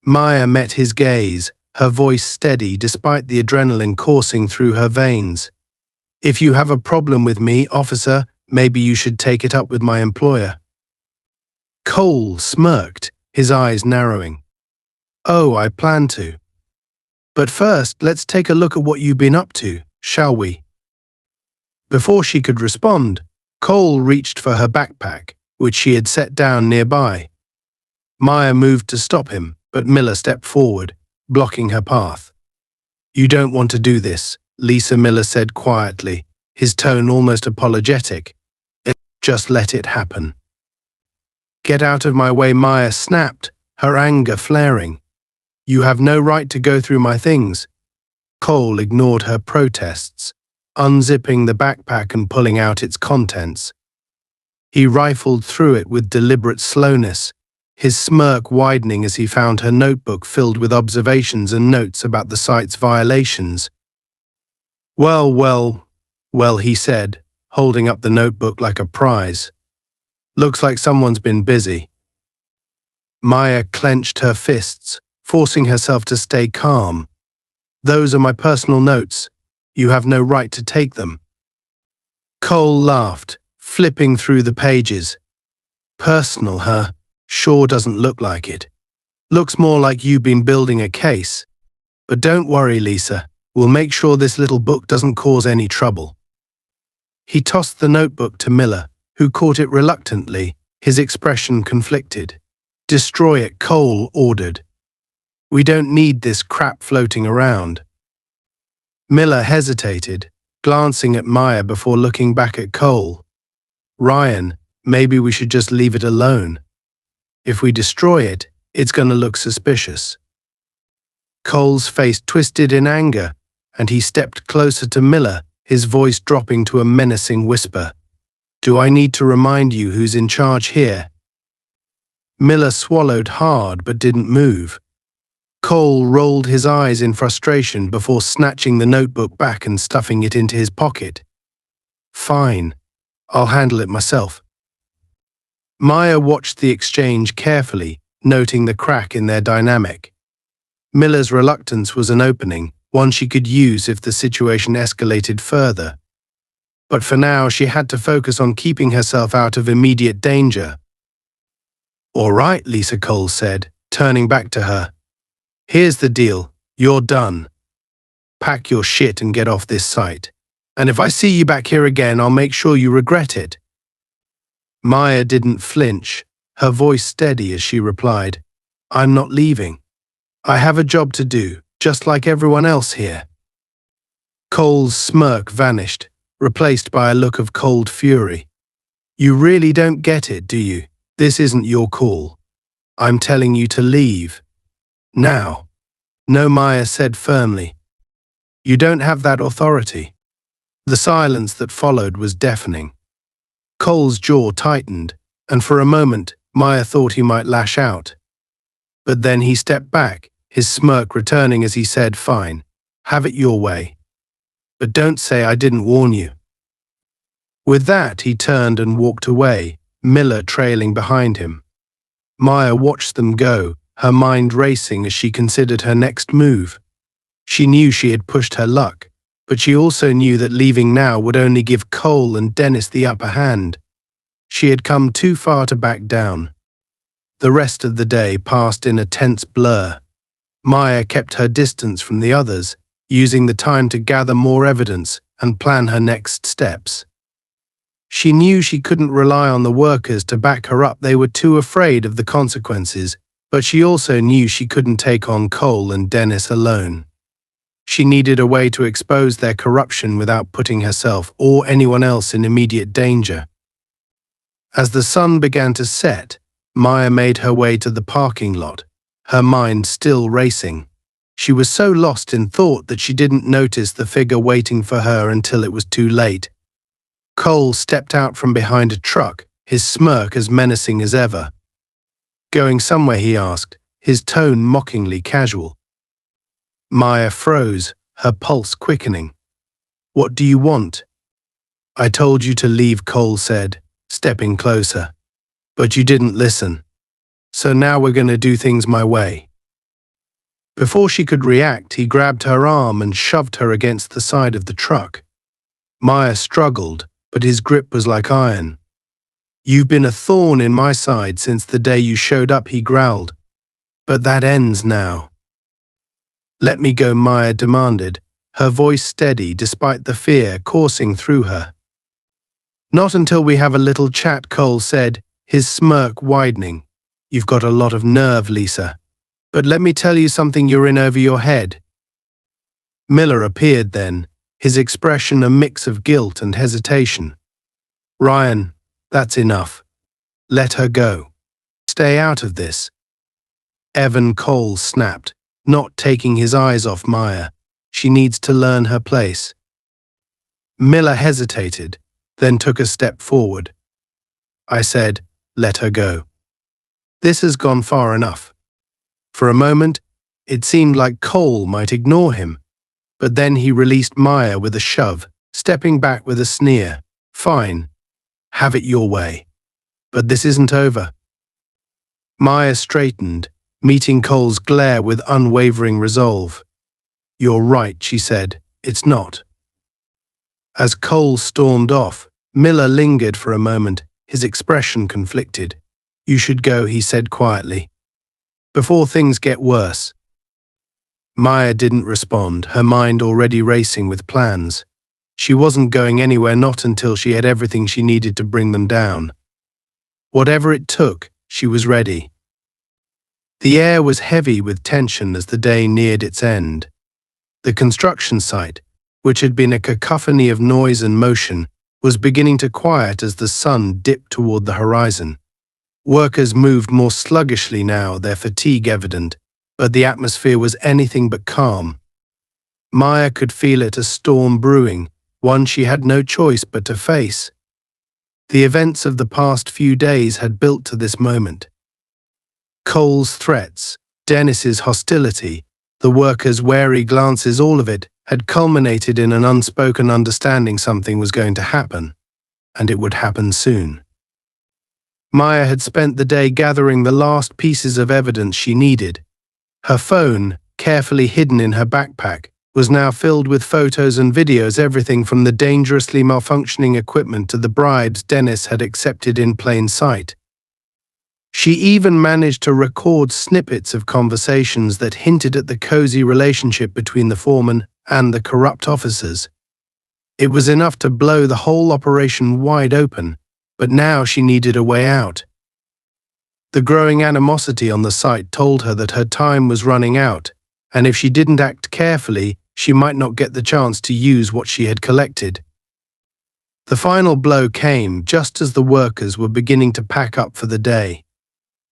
Maya met his gaze, her voice steady despite the adrenaline coursing through her veins. "If you have a problem with me, officer, maybe you should take it up with my employer." Cole smirked, his eyes narrowing. "Oh, I plan to. But first, let's take a look at what you've been up to, shall we?" Before she could respond, Cole reached for her backpack, which she had set down nearby. Maya moved to stop him, but Miller stepped forward, blocking her path. "You don't want to do this," Lisa Miller said quietly, his tone almost apologetic. "Just let it happen." "Get out of my way," Maya snapped, her anger flaring. "You have no right to go through my things." Cole ignored her protests, unzipping the backpack and pulling out its contents. He rifled through it with deliberate slowness, his smirk widening as he found her notebook filled with observations and notes about the site's violations. Well, he said, holding up the notebook like a prize. "Looks like someone's been busy." Maya clenched her fists, forcing herself to stay calm. "Those are my personal notes. You have no right to take them." Cole laughed, flipping through the pages. "Personal, huh? Sure doesn't look like it. Looks more like you've been building a case. But don't worry, Lisa. We'll make sure this little book doesn't cause any trouble." He tossed the notebook to Miller, who caught it reluctantly, his expression conflicted. "Destroy it," Cole ordered. "We don't need this crap floating around." Miller hesitated, glancing at Maya before looking back at Cole. "Ryan, maybe we should just leave it alone. If we destroy it, it's going to look suspicious." Cole's face twisted in anger, and he stepped closer to Miller, his voice dropping to a menacing whisper. "Do I need to remind you who's in charge here?" Miller swallowed hard but didn't move. Cole rolled his eyes in frustration before snatching the notebook back and stuffing it into his pocket. "Fine, I'll handle it myself." Maya watched the exchange carefully, noting the crack in their dynamic. Miller's reluctance was an opening, one she could use if the situation escalated further. But for now, she had to focus on keeping herself out of immediate danger. "All right," Lisa Cole said, turning back to her. "Here's the deal. You're done. Pack your shit and get off this site. And if I see you back here again, I'll make sure you regret it." Maya didn't flinch, her voice steady as she replied, "I'm not leaving. I have a job to do, just like everyone else here." Cole's smirk vanished, replaced by a look of cold fury. "You really don't get it, do you? This isn't your call. I'm telling you to leave. Now." "No," Maya said firmly. "You don't have that authority." The silence that followed was deafening. Cole's jaw tightened, and for a moment, Maya thought he might lash out. But then he stepped back, his smirk returning as he said, "Fine, have it your way. But don't say I didn't warn you." With that, he turned and walked away, Miller trailing behind him. Maya watched them go, her mind racing as she considered her next move. She knew she had pushed her luck, but she also knew that leaving now would only give Cole and Dennis the upper hand. She had come too far to back down. The rest of the day passed in a tense blur. Maya kept her distance from the others, using the time to gather more evidence and plan her next steps. She knew she couldn't rely on the workers to back her up. They were too afraid of the consequences, but she also knew she couldn't take on Cole and Dennis alone. She needed a way to expose their corruption without putting herself or anyone else in immediate danger. As the sun began to set, Maya made her way to the parking lot, her mind still racing. She was so lost in thought that she didn't notice the figure waiting for her until it was too late. Cole stepped out from behind a truck, his smirk as menacing as ever. "Going somewhere?" he asked, his tone mockingly casual. Maya froze, her pulse quickening. "What do you want?" "I told you to leave," Cole said, stepping closer. "But you didn't listen. So now we're going to do things my way." Before she could react, he grabbed her arm and shoved her against the side of the truck. Maya struggled, but his grip was like iron. "You've been a thorn in my side since the day you showed up," he growled. "But that ends now." "Let me go," Maya demanded, her voice steady despite the fear coursing through her. "Not until we have a little chat," Cole said, his smirk widening. "You've got a lot of nerve, Lisa. But let me tell you something, you're in over your head." Miller appeared then, his expression a mix of guilt and hesitation. "Ryan, that's enough. Let her go. Stay out of this." Evan, Cole snapped, not taking his eyes off Maya. "She needs to learn her place." Miller hesitated, then took a step forward. "I said, let her go. This has gone far enough." For a moment, it seemed like Cole might ignore him, but then he released Maya with a shove, stepping back with a sneer. "Fine. Have it your way. But this isn't over." Maya straightened, meeting Cole's glare with unwavering resolve. "You're right," she said. "It's not." As Cole stormed off, Miller lingered for a moment, his expression conflicted. "You should go," he said quietly. "Before things get worse." Maya didn't respond, her mind already racing with plans. She wasn't going anywhere, not until she had everything she needed to bring them down. Whatever it took, she was ready. The air was heavy with tension as the day neared its end. The construction site, which had been a cacophony of noise and motion, was beginning to quiet as the sun dipped toward the horizon. Workers moved more sluggishly now, their fatigue evident, but the atmosphere was anything but calm. Maya could feel it, a storm brewing, one she had no choice but to face. The events of the past few days had built to this moment. Cole's threats, Dennis's hostility, the workers' wary glances, all of it had culminated in an unspoken understanding something was going to happen, and it would happen soon. Maya had spent the day gathering the last pieces of evidence she needed. Her phone, carefully hidden in her backpack, was now filled with photos and videos, everything from the dangerously malfunctioning equipment to the bribes Dennis had accepted in plain sight. She even managed to record snippets of conversations that hinted at the cozy relationship between the foreman and the corrupt officers. It was enough to blow the whole operation wide open, but now she needed a way out. The growing animosity on the site told her that her time was running out, and if she didn't act carefully, she might not get the chance to use what she had collected. The final blow came just as the workers were beginning to pack up for the day.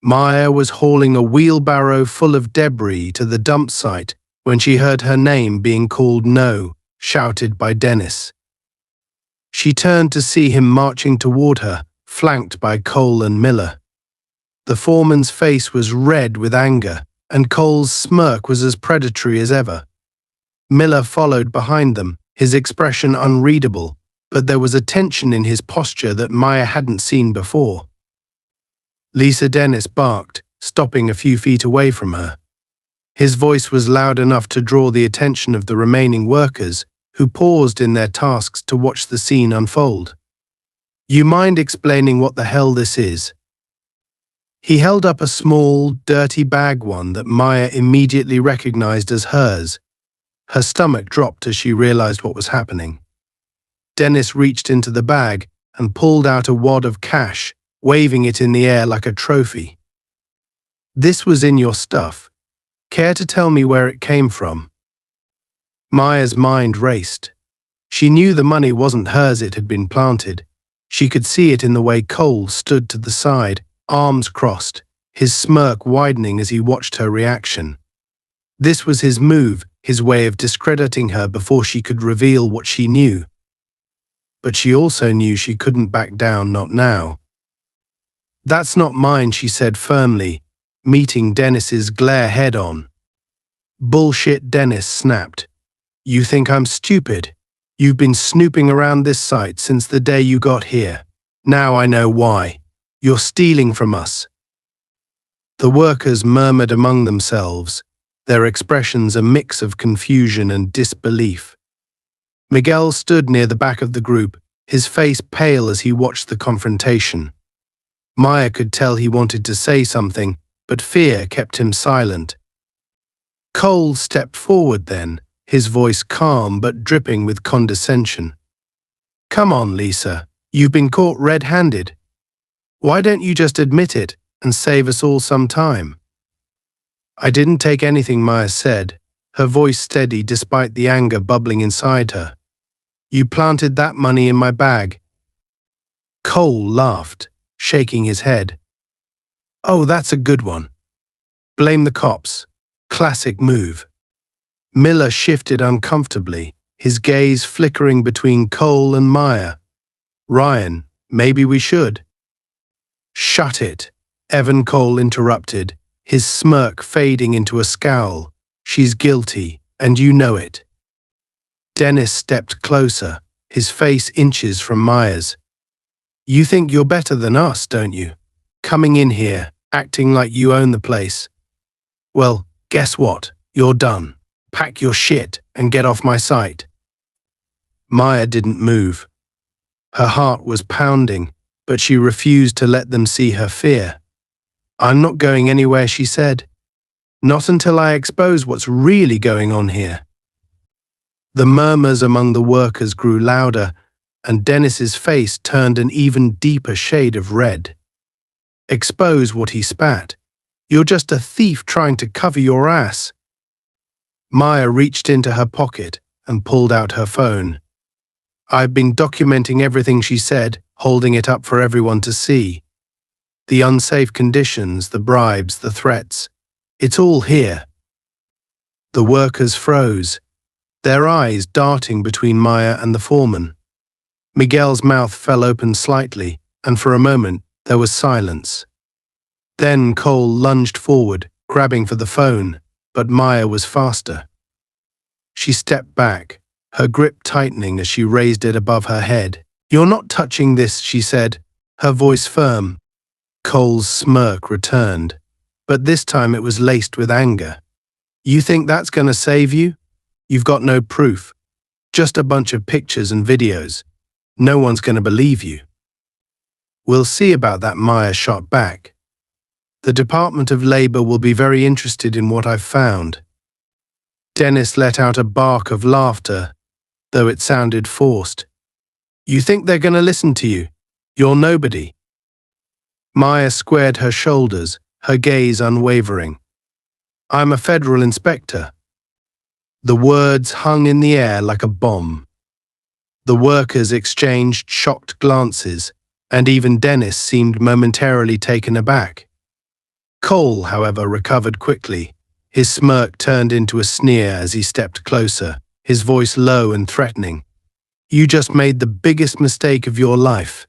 Maya was hauling a wheelbarrow full of debris to the dump site when she heard her name being called "No," shouted by Dennis. She turned to see him marching toward her, flanked by Cole and Miller. The foreman's face was red with anger, and Cole's smirk was as predatory as ever. Miller followed behind them, his expression unreadable, but there was a tension in his posture that Maya hadn't seen before. Lisa, Dennis barked, stopping a few feet away from her. His voice was loud enough to draw the attention of the remaining workers, who paused in their tasks to watch the scene unfold. "You mind explaining what the hell this is?" He held up a small, dirty bag, one that Maya immediately recognized as hers. Her stomach dropped as she realized what was happening. Dennis reached into the bag and pulled out a wad of cash, waving it in the air like a trophy. "This was in your stuff. Care to tell me where it came from?" Maya's mind raced. She knew the money wasn't hers, it had been planted. She could see it in the way Cole stood to the side, arms crossed, his smirk widening as he watched her reaction. This was his move, his way of discrediting her before she could reveal what she knew. But she also knew she couldn't back down, not now. "That's not mine," she said firmly, meeting Dennis's glare head-on. "Bullshit," Dennis snapped. "You think I'm stupid? You've been snooping around this site since the day you got here. Now I know why. You're stealing from us." The workers murmured among themselves, their expressions a mix of confusion and disbelief. Miguel stood near the back of the group, his face pale as he watched the confrontation. Maya could tell he wanted to say something, but fear kept him silent. Cole stepped forward then, his voice calm but dripping with condescension. "Come on, Lisa, you've been caught red-handed. Why don't you just admit it and save us all some time?" "I didn't take anything," Maya said, her voice steady despite the anger bubbling inside her. "You planted that money in my bag." Cole laughed, shaking his head. "Oh, that's a good one. Blame the cops. Classic move." Miller shifted uncomfortably, his gaze flickering between Cole and Maya. "Ryan, maybe we should." "Shut it," Evan Cole interrupted, his smirk fading into a scowl. "She's guilty, and you know it." Dennis stepped closer, his face inches from Maya's. "You think you're better than us, don't you? Coming in here, acting like you own the place. Well, guess what? You're done. Pack your shit and get off my site." Maya didn't move. Her heart was pounding, but she refused to let them see her fear. "I'm not going anywhere," she said. "Not until I expose what's really going on here." The murmurs among the workers grew louder, and Dennis's face turned an even deeper shade of red. "Expose what?" he spat. "You're just a thief trying to cover your ass." Maya reached into her pocket and pulled out her phone. "I've been documenting everything," she said, holding it up for everyone to see. "The unsafe conditions, the bribes, the threats. It's all here." The workers froze, their eyes darting between Maya and the foreman. Miguel's mouth fell open slightly, and for a moment there was silence. Then Cole lunged forward, grabbing for the phone, but Maya was faster. She stepped back, her grip tightening as she raised it above her head. "You're not touching this," she said, her voice firm. Cole's smirk returned, but this time it was laced with anger. "You think that's going to save you? You've got no proof. Just a bunch of pictures and videos. No one's going to believe you." "We'll see about that," Maya shot back. "The Department of Labor will be very interested in what I've found." Dennis let out a bark of laughter, though it sounded forced. "You think they're going to listen to you? You're nobody." Maya squared her shoulders, her gaze unwavering. "I'm a federal inspector." The words hung in the air like a bomb. The workers exchanged shocked glances, and even Dennis seemed momentarily taken aback. Cole, however, recovered quickly. His smirk turned into a sneer as he stepped closer, his voice low and threatening. "You just made the biggest mistake of your life."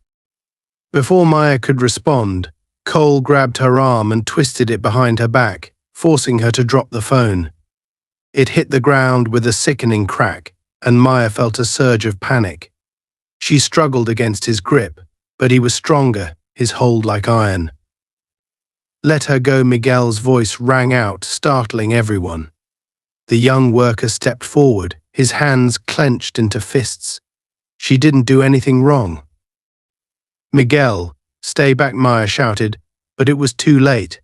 Before Maya could respond, Cole grabbed her arm and twisted it behind her back, forcing her to drop the phone. It hit the ground with a sickening crack, and Maya felt a surge of panic. She struggled against his grip, but he was stronger, his hold like iron. "Let her go," Miguel's voice rang out, startling everyone. The young worker stepped forward, his hands clenched into fists. "She didn't do anything wrong." "Miguel, stay back," Maya shouted, but it was too late.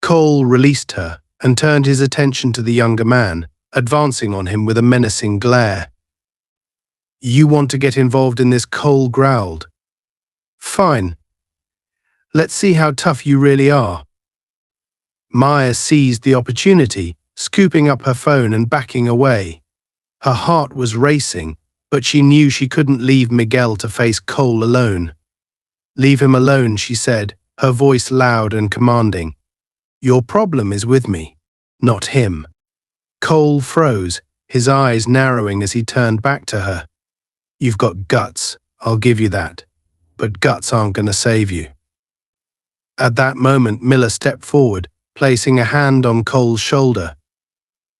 Cole released her and turned his attention to the younger man, advancing on him with a menacing glare. "You want to get involved in this?" Cole growled. "Fine. Let's see how tough you really are." Maya seized the opportunity, scooping up her phone and backing away. Her heart was racing, but she knew she couldn't leave Miguel to face Cole alone. "Leave him alone," she said, her voice loud and commanding. "Your problem is with me, not him." Cole froze, his eyes narrowing as he turned back to her. "You've got guts, I'll give you that, but guts aren't going to save you." At that moment, Miller stepped forward, placing a hand on Cole's shoulder.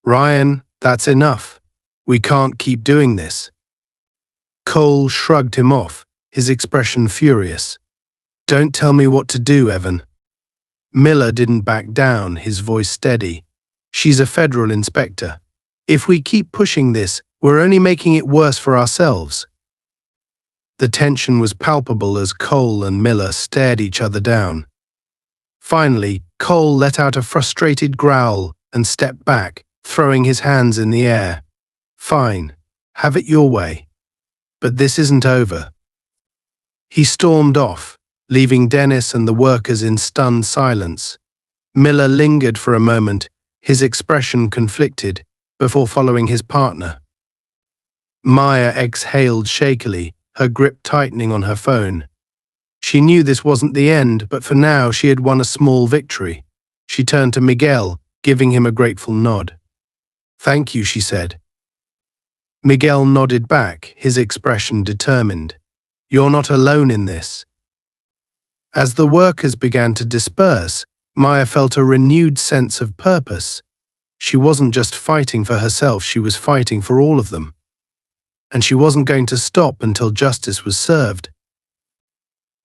"Ryan, that's enough. We can't keep doing this." Cole shrugged him off, his expression furious. "Don't tell me what to do, Evan." Miller didn't back down, his voice steady. "She's a federal inspector. If we keep pushing this, we're only making it worse for ourselves." The tension was palpable as Cole and Miller stared each other down. Finally, Cole let out a frustrated growl and stepped back, throwing his hands in the air. "Fine, have it your way. But this isn't over." He stormed off, leaving Dennis and the workers in stunned silence. Miller lingered for a moment, his expression conflicted, before following his partner. Maya exhaled shakily, her grip tightening on her phone. She knew this wasn't the end, but for now she had won a small victory. She turned to Miguel, giving him a grateful nod. "Thank you," she said. Miguel nodded back, his expression determined. "You're not alone in this." As the workers began to disperse, Maya felt a renewed sense of purpose. She wasn't just fighting for herself, she was fighting for all of them. And she wasn't going to stop until justice was served.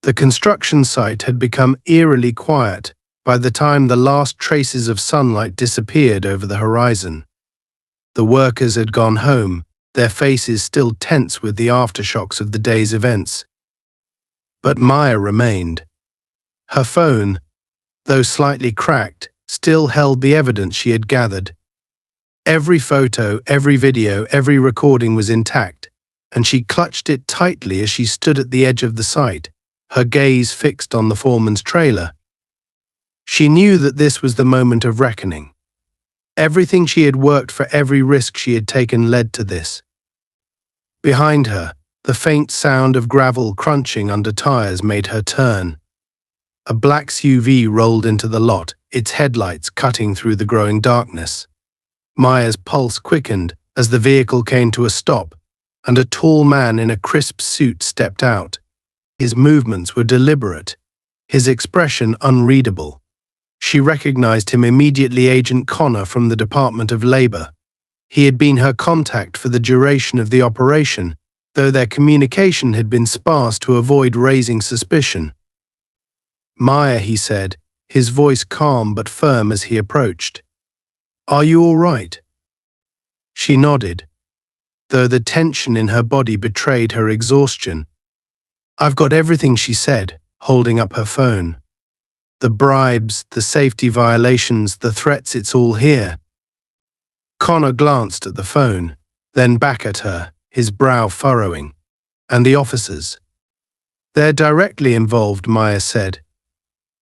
The construction site had become eerily quiet by the time the last traces of sunlight disappeared over the horizon. The workers had gone home, their faces still tense with the aftershocks of the day's events. But Maya remained. Her phone, though slightly cracked, still held the evidence she had gathered. Every photo, every video, every recording was intact, and she clutched it tightly as she stood at the edge of the site, her gaze fixed on the foreman's trailer. She knew that this was the moment of reckoning. Everything she had worked for, every risk she had taken led to this. Behind her, the faint sound of gravel crunching under tires made her turn. A black SUV rolled into the lot, its headlights cutting through the growing darkness. Maya's pulse quickened as the vehicle came to a stop, and a tall man in a crisp suit stepped out. His movements were deliberate, his expression unreadable. She recognized him immediately, Agent Connor from the Department of Labor. He had been her contact for the duration of the operation, though their communication had been sparse to avoid raising suspicion. "Maya," he said, his voice calm but firm as he approached. "Are you all right?" She nodded, though the tension in her body betrayed her exhaustion. "I've got everything," she said, holding up her phone. "The bribes, the safety violations, the threats, it's all here." Connor glanced at the phone, then back at her, his brow furrowing. "And the officers?" "They're directly involved," Maya said.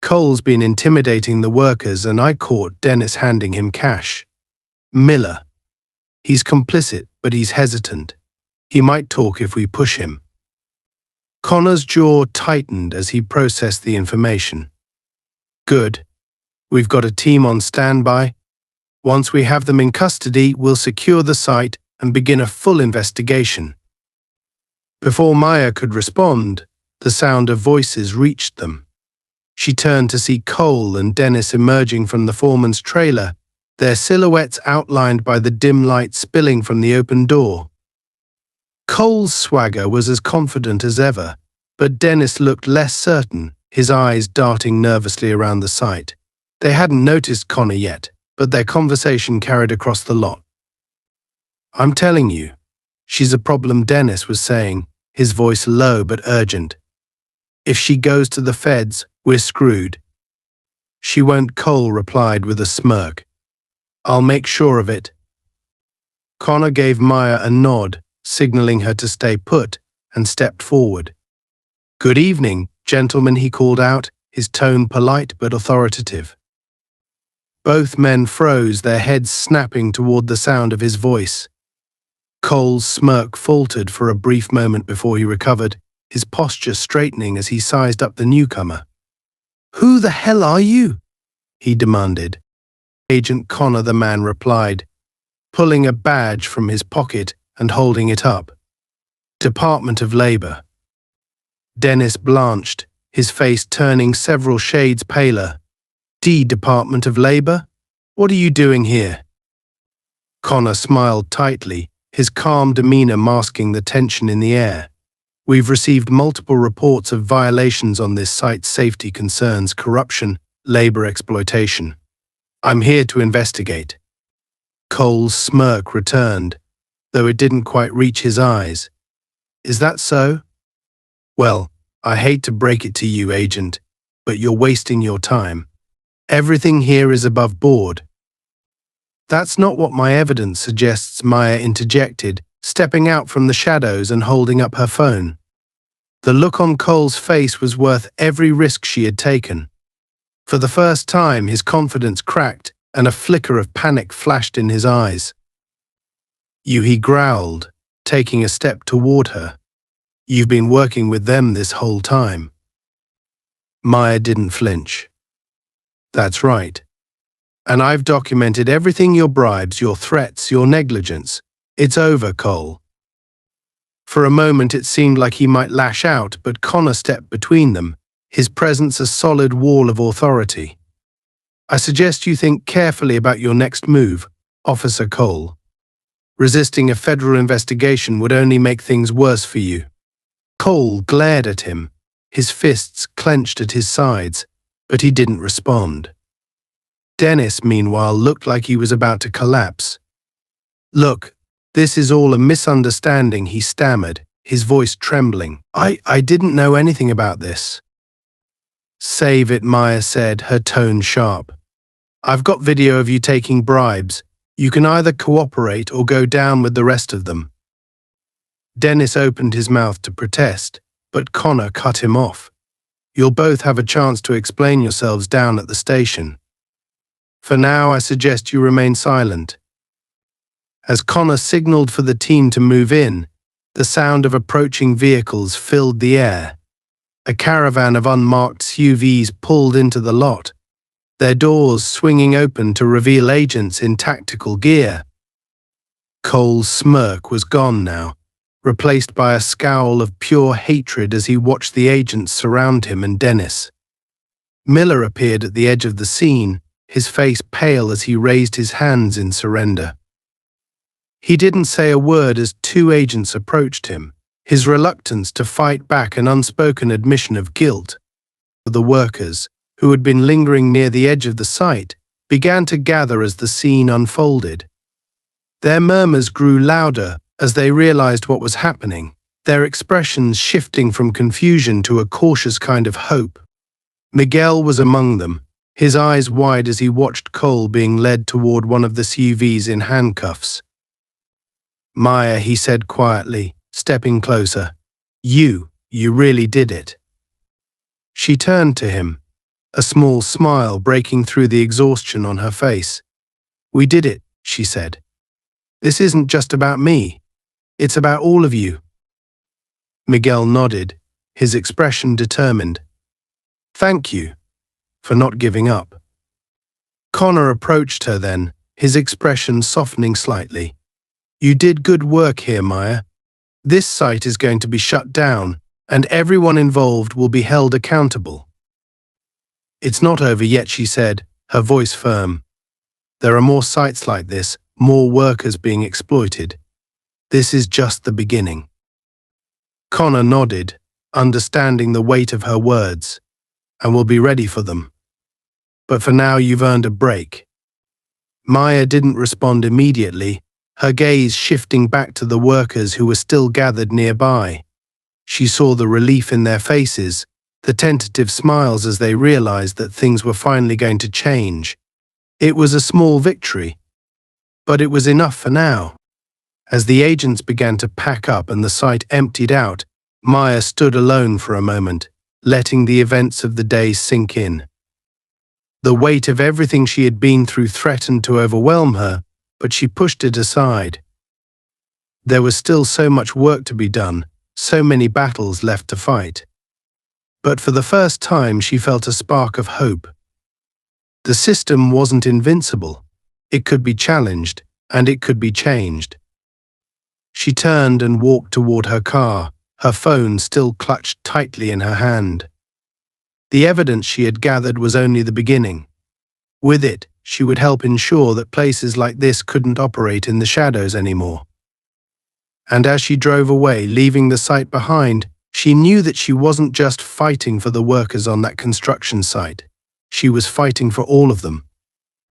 "Cole's been intimidating the workers and I caught Dennis handing him cash." "Miller. He's complicit, but he's hesitant. He might talk if we push him." Connor's jaw tightened as he processed the information. "Good. We've got a team on standby. Once we have them in custody, we'll secure the site and begin a full investigation." Before Maya could respond, the sound of voices reached them. She turned to see Cole and Dennis emerging from the foreman's trailer, their silhouettes outlined by the dim light spilling from the open door. Cole's swagger was as confident as ever, but Dennis looked less certain, his eyes darting nervously around the site. They hadn't noticed Connor yet, but their conversation carried across the lot. "I'm telling you, she's a problem," Dennis was saying, his voice low but urgent. "If she goes to the feds, we're screwed. She won't, Cole replied with a smirk. I'll make sure of it. Connor gave Maya a nod, signaling her to stay put, and stepped forward. Good evening, gentlemen, he called out, his tone polite but authoritative. Both men froze, their heads snapping toward the sound of his voice. Cole's smirk faltered for a brief moment before he recovered, his posture straightening as he sized up the newcomer. Who the hell are you? He demanded. Agent Connor, the man replied, pulling a badge from his pocket and holding it up. Department of Labor. Dennis blanched, his face turning several shades paler. Department of Labor? What are you doing here? Connor smiled tightly, his calm demeanor masking the tension in the air. We've received multiple reports of violations on this site. Safety concerns, corruption, labor exploitation. I'm here to investigate. Cole's smirk returned, though it didn't quite reach his eyes. Is that so? Well, I hate to break it to you, Agent, but you're wasting your time. Everything here is above board. That's not what my evidence suggests, Maya interjected, stepping out from the shadows and holding up her phone. The look on Cole's face was worth every risk she had taken. For the first time, his confidence cracked, and a flicker of panic flashed in his eyes. You, he growled, taking a step toward her. You've been working with them this whole time. Maya didn't flinch. That's right. And I've documented everything, your bribes, your threats, your negligence. It's over, Cole. For a moment it seemed like he might lash out, but Connor stepped between them, his presence a solid wall of authority. I suggest you think carefully about your next move, Officer Cole. Resisting a federal investigation would only make things worse for you. Cole glared at him, his fists clenched at his sides, but he didn't respond. Dennis, meanwhile, looked like he was about to collapse. Look, this is all a misunderstanding, he stammered, his voice trembling. I didn't know anything about this. Save it, Maya said, her tone sharp. I've got video of you taking bribes. You can either cooperate or go down with the rest of them. Dennis opened his mouth to protest, but Connor cut him off. You'll both have a chance to explain yourselves down at the station. For now, I suggest you remain silent. As Connor signaled for the team to move in, the sound of approaching vehicles filled the air. A caravan of unmarked SUVs pulled into the lot, their doors swinging open to reveal agents in tactical gear. Cole's smirk was gone now, replaced by a scowl of pure hatred as he watched the agents surround him and Dennis. Miller appeared at the edge of the scene, his face pale as he raised his hands in surrender. He didn't say a word as two agents approached him, his reluctance to fight back an unspoken admission of guilt. The workers, who had been lingering near the edge of the site, began to gather as the scene unfolded. Their murmurs grew louder as they realized what was happening, their expressions shifting from confusion to a cautious kind of hope. Miguel was among them, his eyes wide as he watched Cole being led toward one of the SUVs in handcuffs. Maya, he said quietly, stepping closer. You really did it. She turned to him, a small smile breaking through the exhaustion on her face. We did it, she said. This isn't just about me. It's about all of you. Miguel nodded, his expression determined. Thank you for not giving up. Connor approached her then, his expression softening slightly. You did good work here, Maya. This site is going to be shut down, and everyone involved will be held accountable. It's not over yet, she said, her voice firm. There are more sites like this, more workers being exploited. This is just the beginning. Connor nodded, understanding the weight of her words, and will be ready for them. But for now, you've earned a break. Maya didn't respond immediately, her gaze shifting back to the workers who were still gathered nearby. She saw the relief in their faces, the tentative smiles as they realized that things were finally going to change. It was a small victory, but it was enough for now. As the agents began to pack up and the site emptied out, Maya stood alone for a moment, letting the events of the day sink in. The weight of everything she had been through threatened to overwhelm her, but she pushed it aside. There was still so much work to be done, so many battles left to fight. But for the first time, she felt a spark of hope. The system wasn't invincible. It could be challenged, and it could be changed. She turned and walked toward her car, her phone still clutched tightly in her hand. The evidence she had gathered was only the beginning. With it, she would help ensure that places like this couldn't operate in the shadows anymore. And as she drove away, leaving the site behind, she knew that she wasn't just fighting for the workers on that construction site. She was fighting for all of them.